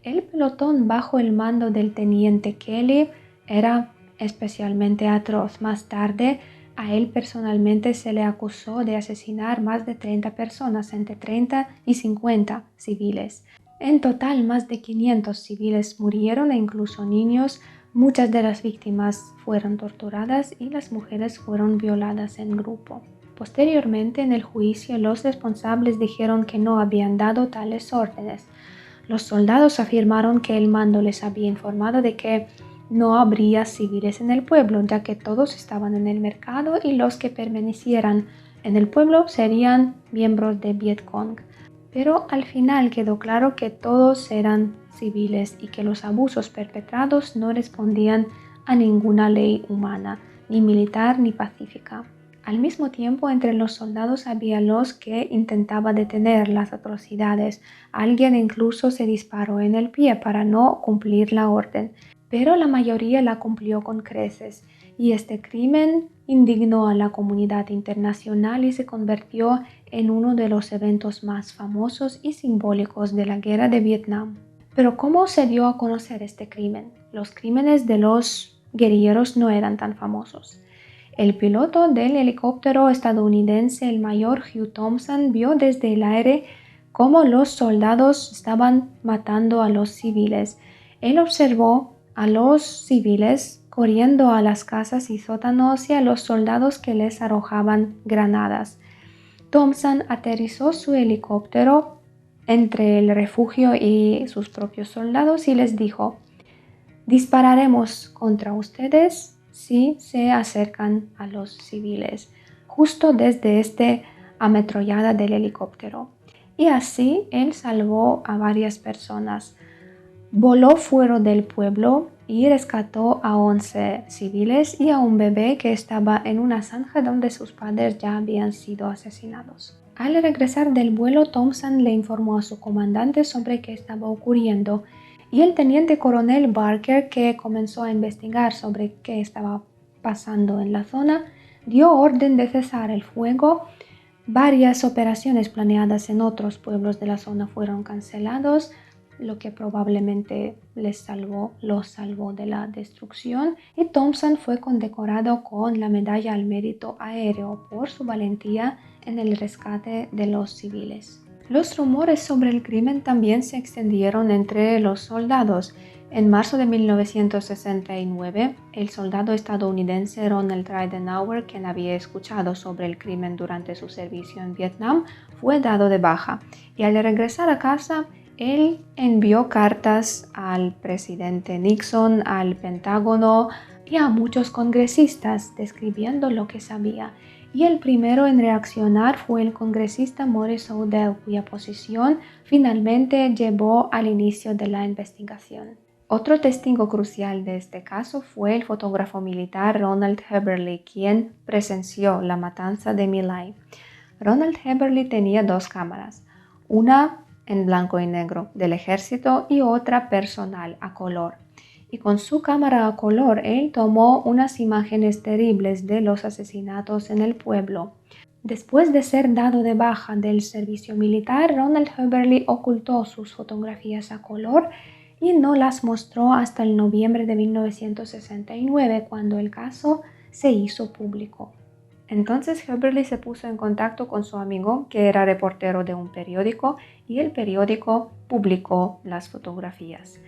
El pelotón bajo el mando del teniente Kelly era especialmente atroz. Más tarde, a él personalmente se le acusó de asesinar más de 30 personas, entre 30 y 50 civiles. En total, más de 500 civiles murieron e incluso niños. Muchas de las víctimas fueron torturadas y las mujeres fueron violadas en grupo. Posteriormente, en el juicio, los responsables dijeron que no habían dado tales órdenes. Los soldados afirmaron que el mando les había informado de que no habría civiles en el pueblo, ya que todos estaban en el mercado y los que permanecieran en el pueblo serían miembros de Vietcong. Pero al final quedó claro que todos eran civiles y que los abusos perpetrados no respondían a ninguna ley humana, ni militar ni pacífica. Al mismo tiempo, entre los soldados había los que intentaban detener las atrocidades. Alguien incluso se disparó en el pie para no cumplir la orden, pero la mayoría la cumplió con creces, y este crimen indignó a la comunidad internacional y se convirtió en uno de los eventos más famosos y simbólicos de la guerra de Vietnam. Pero ¿cómo se dio a conocer este crimen? Los crímenes de los guerrilleros no eran tan famosos. El piloto del helicóptero estadounidense, el mayor Hugh Thompson, vio desde el aire cómo los soldados estaban matando a los civiles. Él observó a los civiles corriendo a las casas y sótanos y a los soldados que les arrojaban granadas. Thompson aterrizó su helicóptero entre el refugio y sus propios soldados y les dijo: «Dispararemos contra ustedes si se acercan a los civiles», justo desde esta ametrallada del helicóptero. Y así él salvó a varias personas. Voló fuera del pueblo y rescató a 11 civiles y a un bebé que estaba en una zanja donde sus padres ya habían sido asesinados. Al regresar del vuelo, Thompson le informó a su comandante sobre qué estaba ocurriendo, y el teniente coronel Barker, que comenzó a investigar sobre qué estaba pasando en la zona, dio orden de cesar el fuego. Varias operaciones planeadas en otros pueblos de la zona fueron canceladas, lo que probablemente los salvó de la destrucción, y Thompson fue condecorado con la Medalla al Mérito Aéreo por su valentía en el rescate de los civiles. Los rumores sobre el crimen también se extendieron entre los soldados. En marzo de 1969, el soldado estadounidense Ronald Ridenhour, quien había escuchado sobre el crimen durante su servicio en Vietnam, fue dado de baja, y al regresar a casa, él envió cartas al presidente Nixon, al Pentágono y a muchos congresistas describiendo lo que sabía. Y el primero en reaccionar fue el congresista Morris Odell, cuya posición finalmente llevó al inicio de la investigación. Otro testigo crucial de este caso fue el fotógrafo militar Ronald Heberly, quien presenció la matanza de My Lai. Ronald Heberly tenía 2 cámaras, una en blanco y negro del ejército y otra personal a color. Y con su cámara a color, él tomó unas imágenes terribles de los asesinatos en el pueblo. Después de ser dado de baja del servicio militar, Ronald Heberly ocultó sus fotografías a color y no las mostró hasta el noviembre de 1969, cuando el caso se hizo público. Entonces Heberly se puso en contacto con su amigo, que era reportero de un periódico, y el periódico publicó las fotografías.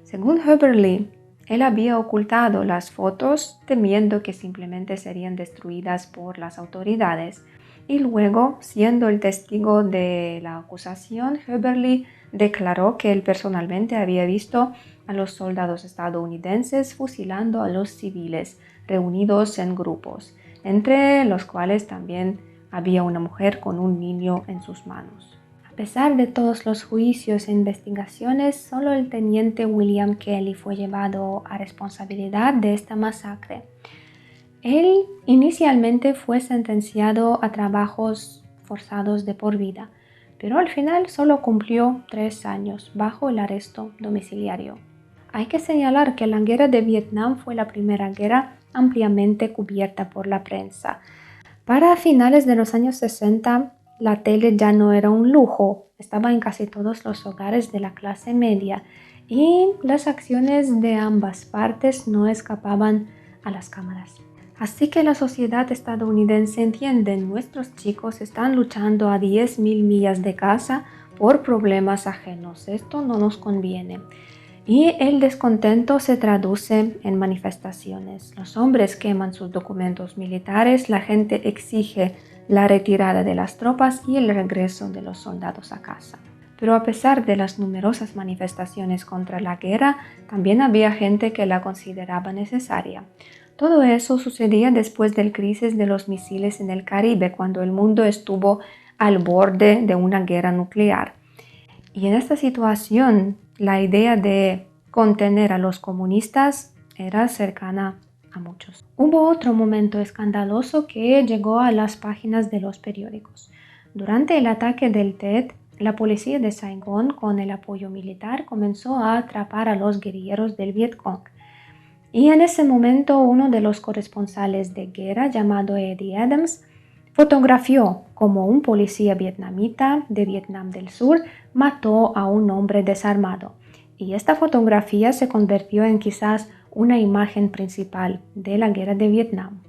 Según Heberly, él había ocultado las fotos temiendo que simplemente serían destruidas por las autoridades. Y luego, siendo el testigo de la acusación, Heberly declaró que él personalmente había visto a los soldados estadounidenses fusilando a los civiles reunidos en grupos, entre los cuales también había una mujer con un niño en sus manos. A pesar de todos los juicios e investigaciones, solo el teniente William Kelly fue llevado a responsabilidad de esta masacre. Él inicialmente fue sentenciado a trabajos forzados de por vida, pero al final solo cumplió 3 años bajo el arresto domiciliario. Hay que señalar que la guerra de Vietnam fue la primera guerra ampliamente cubierta por la prensa. Para finales de los años 60, la tele ya no era un lujo, estaba en casi todos los hogares de la clase media, y las acciones de ambas partes no escapaban a las cámaras. Así que la sociedad estadounidense entiende: nuestros chicos están luchando a 10.000 millas de casa por problemas ajenos, esto no nos conviene. Y el descontento se traduce en manifestaciones. Los hombres queman sus documentos militares, la gente exige la retirada de las tropas y el regreso de los soldados a casa. Pero a pesar de las numerosas manifestaciones contra la guerra, también había gente que la consideraba necesaria. Todo eso sucedía después del crisis de los misiles en el Caribe, cuando el mundo estuvo al borde de una guerra nuclear. Y en esta situación, la idea de contener a los comunistas era cercana a muchos. Hubo otro momento escandaloso que llegó a las páginas de los periódicos. Durante el ataque del TED, la policía de Saigón, con el apoyo militar, comenzó a atrapar a los guerrilleros del Vietcong. Y en ese momento, uno de los corresponsales de guerra, llamado Eddie Adams, fotografió cómo un policía vietnamita de Vietnam del Sur mató a un hombre desarmado. Y esta fotografía se convirtió en quizás una imagen principal de la guerra de Vietnam.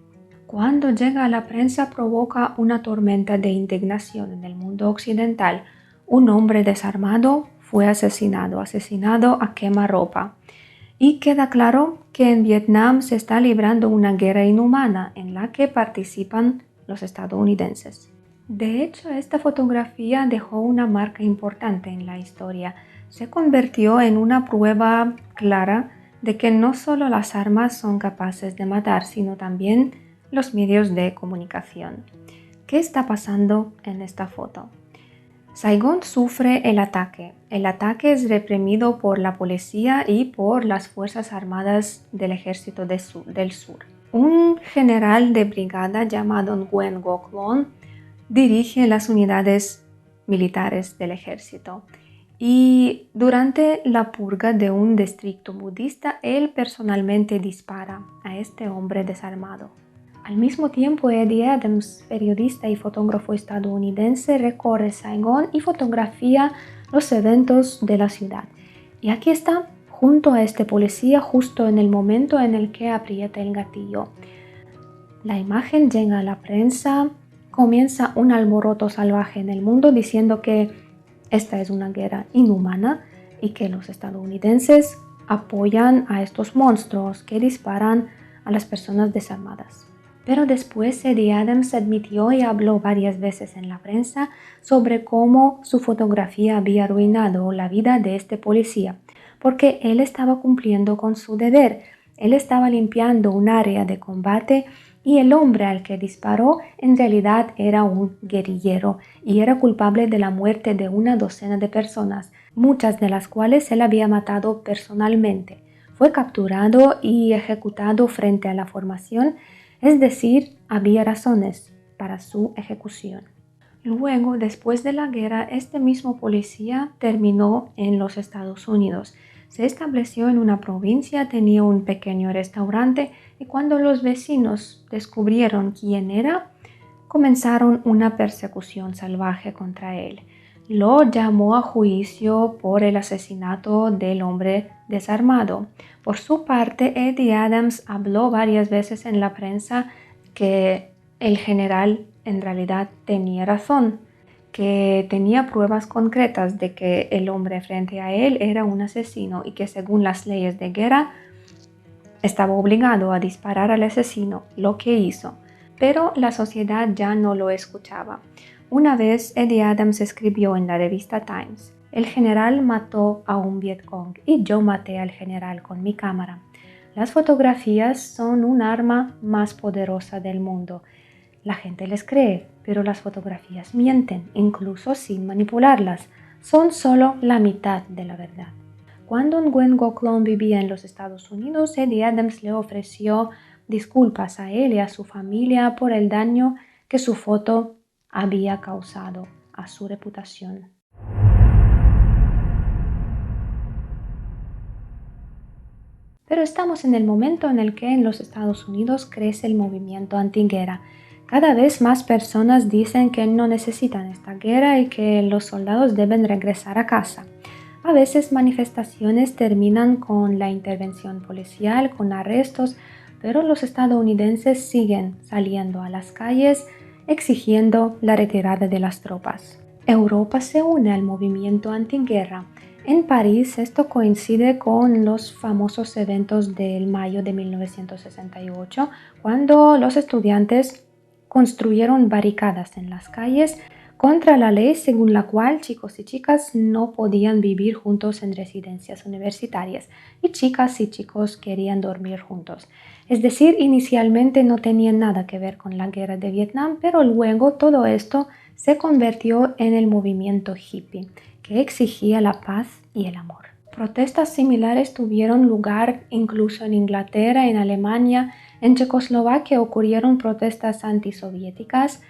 Cuando llega a la prensa, provoca una tormenta de indignación en el mundo occidental. Un hombre desarmado fue asesinado a quemarropa. Y queda claro que en Vietnam se está librando una guerra inhumana en la que participan los estadounidenses. De hecho, esta fotografía dejó una marca importante en la historia. Se convirtió en una prueba clara de que no solo las armas son capaces de matar, sino también los medios de comunicación. ¿Qué está pasando en esta foto? Saigón sufre el ataque. El ataque es reprimido por la policía y por las Fuerzas Armadas del Ejército del Sur. Un general de brigada llamado Nguyen Ngoc Loan dirige las unidades militares del ejército. Y durante la purga de un distrito budista, él personalmente dispara a este hombre desarmado. Al mismo tiempo, Eddie Adams, periodista y fotógrafo estadounidense, recorre Saigón y fotografía los eventos de la ciudad. Y aquí está, junto a este policía, justo en el momento en el que aprieta el gatillo. La imagen llega a la prensa, comienza un alboroto salvaje en el mundo diciendo que esta es una guerra inhumana y que los estadounidenses apoyan a estos monstruos que disparan a las personas desarmadas. Pero después Eddie Adams admitió y habló varias veces en la prensa sobre cómo su fotografía había arruinado la vida de este policía, porque él estaba cumpliendo con su deber. Él estaba limpiando un área de combate y el hombre al que disparó en realidad era un guerrillero y era culpable de la muerte de una docena de personas, muchas de las cuales él había matado personalmente. Fue capturado y ejecutado frente a la formación. Es decir, había razones para su ejecución. Luego, después de la guerra, este mismo policía terminó en los Estados Unidos. Se estableció en una provincia, tenía un pequeño restaurante y cuando los vecinos descubrieron quién era, comenzaron una persecución salvaje contra él. Lo llamó a juicio por el asesinato del hombre desarmado. Por su parte, Eddie Adams habló varias veces en la prensa que el general en realidad tenía razón, que tenía pruebas concretas de que el hombre frente a él era un asesino y que según las leyes de guerra estaba obligado a disparar al asesino, lo que hizo. Pero la sociedad ya no lo escuchaba. Una vez Eddie Adams escribió en la revista Times: "El general mató a un Vietcong y yo maté al general con mi cámara. Las fotografías son un arma más poderosa del mundo. La gente les cree, pero las fotografías mienten, incluso sin manipularlas. Son solo la mitad de la verdad". Cuando Nguyen Ngoc Loan vivía en los Estados Unidos, Eddie Adams le ofreció disculpas a él y a su familia por el daño que su foto había causado a su reputación. Pero estamos en el momento en el que en los Estados Unidos crece el movimiento antiguerra. Cada vez más personas dicen que no necesitan esta guerra y que los soldados deben regresar a casa. A veces manifestaciones terminan con la intervención policial, con arrestos, pero los estadounidenses siguen saliendo a las calles exigiendo la retirada de las tropas. Europa se une al movimiento antiguerra. En París esto coincide con los famosos eventos del mayo de 1968, cuando los estudiantes construyeron barricadas en las calles contra la ley según la cual chicos y chicas no podían vivir juntos en residencias universitarias y chicas y chicos querían dormir juntos. Es decir, inicialmente no tenían nada que ver con la guerra de Vietnam, pero luego todo esto se convirtió en el movimiento hippie, que exigía la paz y el amor. Protestas similares tuvieron lugar incluso en Inglaterra, en Alemania, en Checoslovaquia ocurrieron protestas antisoviéticas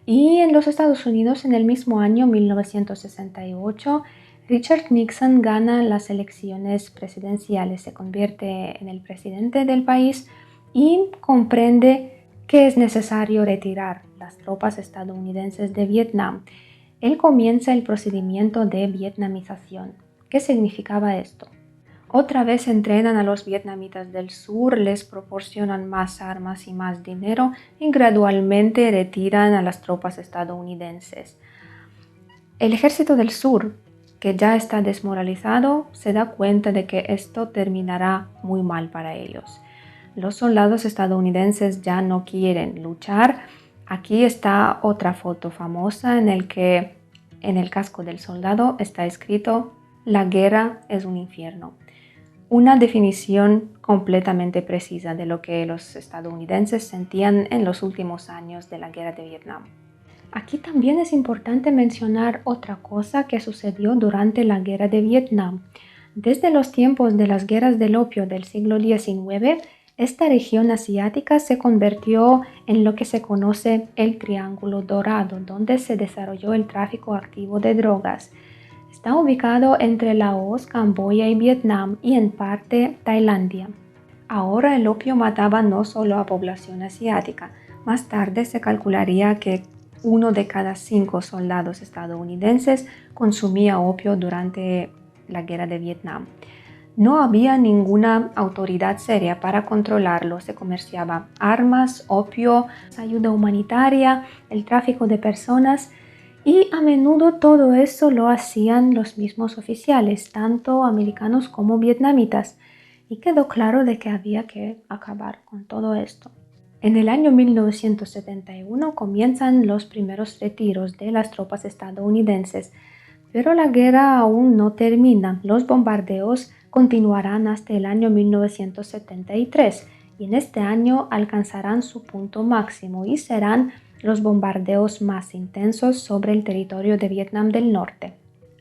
y en los Estados Unidos en el mismo año 1968 Richard Nixon gana las elecciones presidenciales, se convierte en el presidente del país y comprende que es necesario retirar las tropas estadounidenses de Vietnam. Él comienza el procedimiento de vietnamización. ¿Qué significaba esto? Otra vez entrenan a los vietnamitas del sur, les proporcionan más armas y más dinero y gradualmente retiran a las tropas estadounidenses. El ejército del sur, que ya está desmoralizado, se da cuenta de que esto terminará muy mal para ellos. Los soldados estadounidenses ya no quieren luchar. Aquí está otra foto famosa en el que en el casco del soldado está escrito: "La guerra es un infierno". Una definición completamente precisa de lo que los estadounidenses sentían en los últimos años de la guerra de Vietnam. Aquí también es importante mencionar otra cosa que sucedió durante la guerra de Vietnam. Desde los tiempos de las guerras del opio del siglo XIX, esta región asiática se convirtió en lo que se conoce el Triángulo Dorado, donde se desarrolló el tráfico activo de drogas. Está ubicado entre Laos, Camboya y Vietnam y en parte Tailandia. Ahora el opio mataba no solo a población asiática. Más tarde se calcularía que 1 de cada 5 soldados estadounidenses consumía opio durante la guerra de Vietnam. No había ninguna autoridad seria para controlarlo. Se comerciaba armas, opio, ayuda humanitaria, el tráfico de personas. Y a menudo todo eso lo hacían los mismos oficiales, tanto americanos como vietnamitas, y quedó claro de que había que acabar con todo esto. En el año 1971 comienzan los primeros retiros de las tropas estadounidenses, pero la guerra aún no termina. Los bombardeos continuarán hasta el año 1973 y en este año alcanzarán su punto máximo y serán los bombardeos más intensos sobre el territorio de Vietnam del Norte.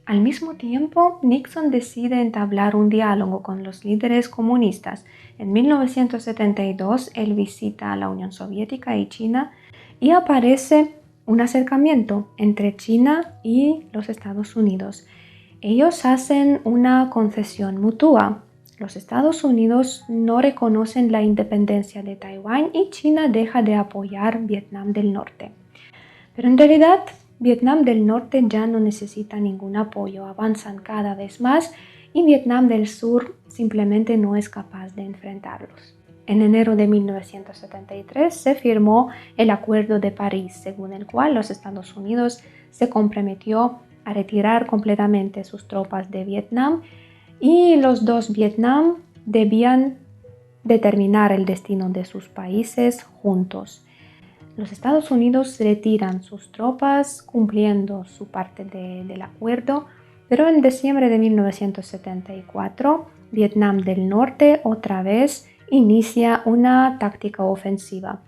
Al mismo tiempo, Nixon decide entablar un diálogo con los líderes comunistas. En 1972, él visita a la Unión Soviética y China y aparece un acercamiento entre China y los Estados Unidos. Ellos hacen una concesión mutua. Los Estados Unidos no reconocen la independencia de Taiwán y China deja de apoyar Vietnam del Norte. Pero en realidad, Vietnam del Norte ya no necesita ningún apoyo, avanzan cada vez más y Vietnam del Sur simplemente no es capaz de enfrentarlos. En enero de 1973 se firmó el Acuerdo de París, según el cual los Estados Unidos se comprometió a retirar completamente sus tropas de Vietnam y los dos Vietnam debían determinar el destino de sus países juntos. Los Estados Unidos retiran sus tropas cumpliendo su parte del acuerdo, pero en diciembre de 1974, Vietnam del Norte otra vez inicia una táctica ofensiva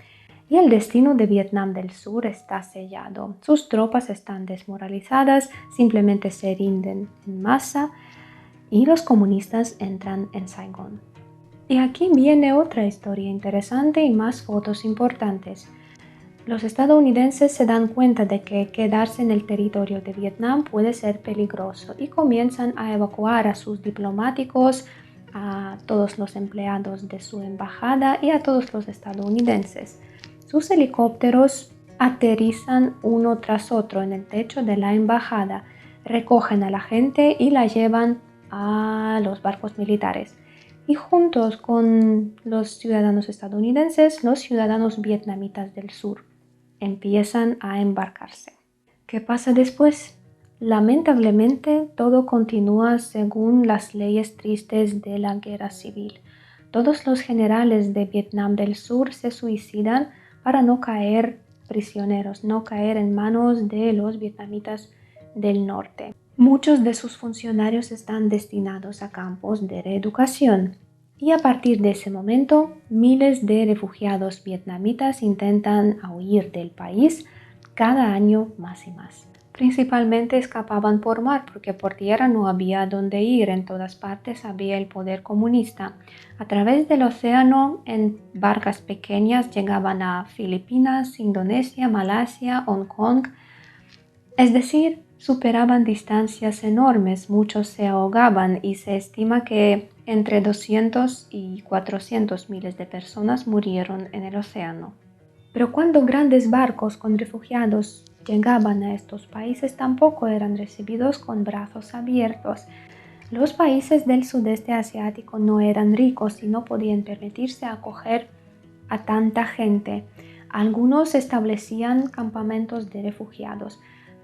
y el destino de Vietnam del Sur está sellado. Sus tropas están desmoralizadas, simplemente se rinden en masa y los comunistas entran en Saigón. Y aquí viene otra historia interesante y más fotos importantes. Los estadounidenses se dan cuenta de que quedarse en el territorio de Vietnam puede ser peligroso y comienzan a evacuar a sus diplomáticos, a todos los empleados de su embajada y a todos los estadounidenses. Sus helicópteros aterrizan uno tras otro en el techo de la embajada, recogen a la gente y la llevan a los barcos militares. Y juntos con los ciudadanos estadounidenses, los ciudadanos vietnamitas del sur empiezan a embarcarse. ¿Qué pasa después? Lamentablemente, todo continúa según las leyes tristes de la guerra civil. Todos los generales de Vietnam del Sur se suicidan para no caer prisioneros, no caer en manos de los vietnamitas del norte. Muchos de sus funcionarios están destinados a campos de reeducación. Y a partir de ese momento, miles de refugiados vietnamitas intentan huir del país cada año más y más. Principalmente escapaban por mar porque por tierra no había dónde ir, en todas partes había el poder comunista. A través del océano, en barcas pequeñas, llegaban a Filipinas, Indonesia, Malasia, Hong Kong. Es decir, superaban distancias enormes, muchos se ahogaban y se estima que entre 200 y 400 miles de personas murieron en el océano. Pero cuando grandes barcos con refugiados llegaban a estos países tampoco eran recibidos con brazos abiertos. Los países del sudeste asiático no eran ricos y no podían permitirse acoger a tanta gente. Algunos establecían campamentos de refugiados,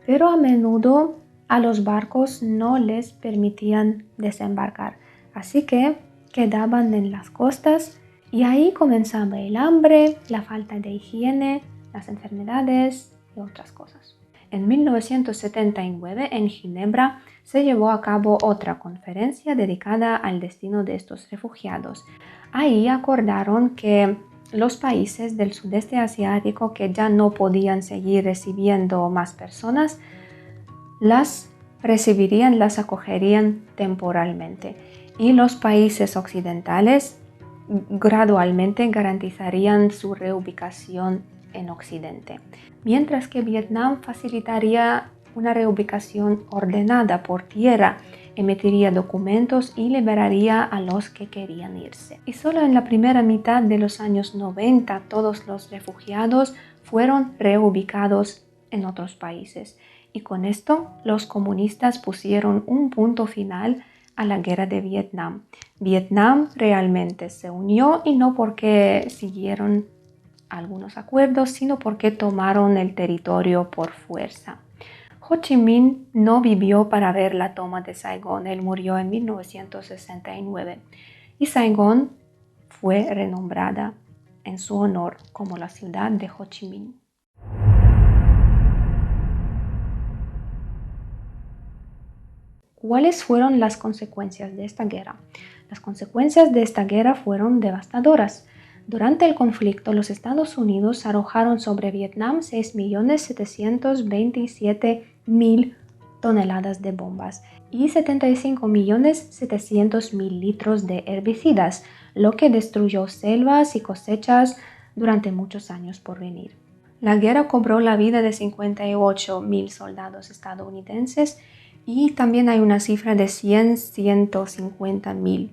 pero a menudo a los barcos no les permitían desembarcar, así que quedaban en las costas y ahí comenzaba el hambre, la falta de higiene, las enfermedades y otras cosas. En 1979, en Ginebra, se llevó a cabo otra conferencia dedicada al destino de estos refugiados. Ahí acordaron que los países del sudeste asiático que ya no podían seguir recibiendo más personas, las recibirían, las acogerían temporalmente. Y los países occidentales gradualmente garantizarían su reubicación en Occidente, mientras que Vietnam facilitaría una reubicación ordenada por tierra, emitiría documentos y liberaría a los que querían irse. Y solo en la primera mitad de los años 90 todos los refugiados fueron reubicados en otros países. Y con esto los comunistas pusieron un punto final a la guerra de Vietnam. Vietnam realmente se unió y no porque siguieron algunos acuerdos, sino porque tomaron el territorio por fuerza. Ho Chi Minh no vivió para ver la toma de Saigón, él murió en 1969 y Saigón fue renombrada en su honor como la ciudad de Ho Chi Minh. ¿Cuáles fueron las consecuencias de esta guerra? Las consecuencias de esta guerra fueron devastadoras. Durante el conflicto, los Estados Unidos arrojaron sobre Vietnam 6.727.000 toneladas de bombas y 75.700.000 litros de herbicidas, lo que destruyó selvas y cosechas durante muchos años por venir. La guerra cobró la vida de 58.000 soldados estadounidenses y también hay una cifra de 150.000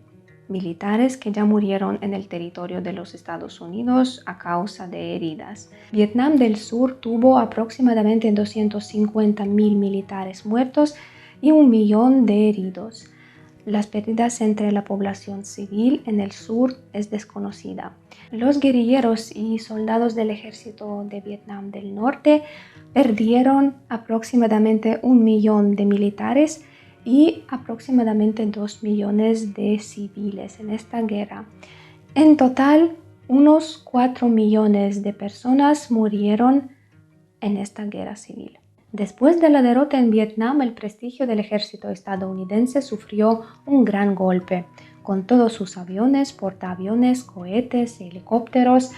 militares que ya murieron en el territorio de los Estados Unidos a causa de heridas. Vietnam del Sur tuvo aproximadamente 250.000 militares muertos y 1 millón de heridos. Las pérdidas entre la población civil en el sur es desconocida. Los guerrilleros y soldados del ejército de Vietnam del Norte perdieron aproximadamente 1 millón de militares y aproximadamente 2 millones de civiles en esta guerra. En total, unos 4 millones de personas murieron en esta guerra civil. Después de la derrota en Vietnam, el prestigio del ejército estadounidense sufrió un gran golpe. Con todos sus aviones, portaaviones, cohetes, helicópteros,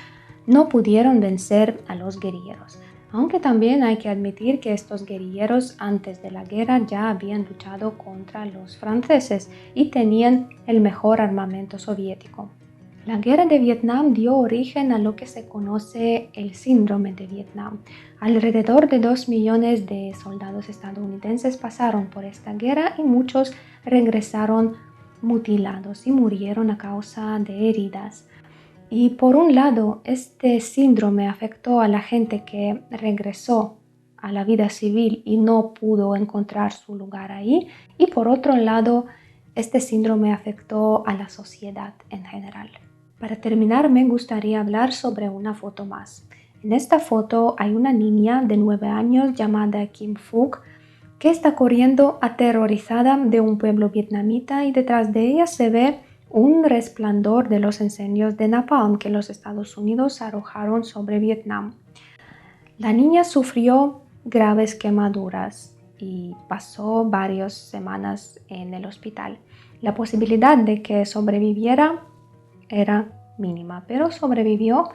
no pudieron vencer a los guerrilleros. Aunque también hay que admitir que estos guerrilleros antes de la guerra ya habían luchado contra los franceses y tenían el mejor armamento soviético. La guerra de Vietnam dio origen a lo que se conoce el síndrome de Vietnam. Alrededor de 2 millones de soldados estadounidenses pasaron por esta guerra y muchos regresaron mutilados y murieron a causa de heridas. Y por un lado, este síndrome afectó a la gente que regresó a la vida civil y no pudo encontrar su lugar ahí. Y por otro lado, este síndrome afectó a la sociedad en general. Para terminar, me gustaría hablar sobre una foto más. En esta foto hay una niña de 9 años llamada Kim Phuc que está corriendo aterrorizada de un pueblo vietnamita y detrás de ella se ve un resplandor de los incendios de napalm que los Estados Unidos arrojaron sobre Vietnam. La niña sufrió graves quemaduras y pasó varias semanas en el hospital. La posibilidad de que sobreviviera era mínima, pero sobrevivió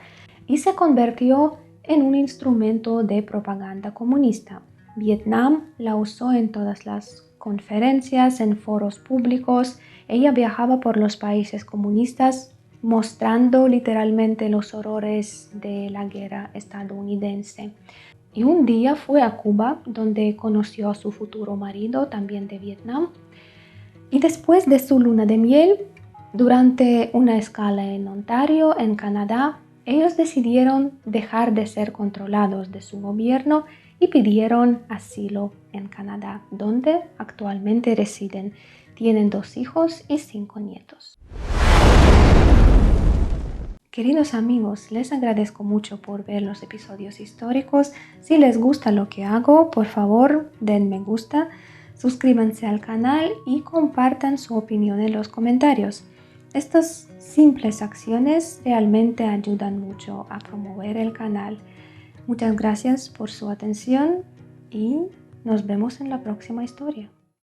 y se convirtió en un instrumento de propaganda comunista. Vietnam la usó en todas las conferencias, en foros públicos. Ella viajaba por los países comunistas mostrando literalmente los horrores de la guerra estadounidense. Y un día fue a Cuba, donde conoció a su futuro marido, también de Vietnam. Y después de su luna de miel, durante una escala en Ontario, en Canadá, ellos decidieron dejar de ser controlados de su gobierno y pidieron asilo en Canadá, donde actualmente residen. Tienen 2 hijos y 5 nietos. Queridos amigos, les agradezco mucho por ver los episodios históricos. Si les gusta lo que hago, por favor, den me gusta, suscríbanse al canal y compartan su opinión en los comentarios. Estas simples acciones realmente ayudan mucho a promover el canal. Muchas gracias por su atención y nos vemos en la próxima historia.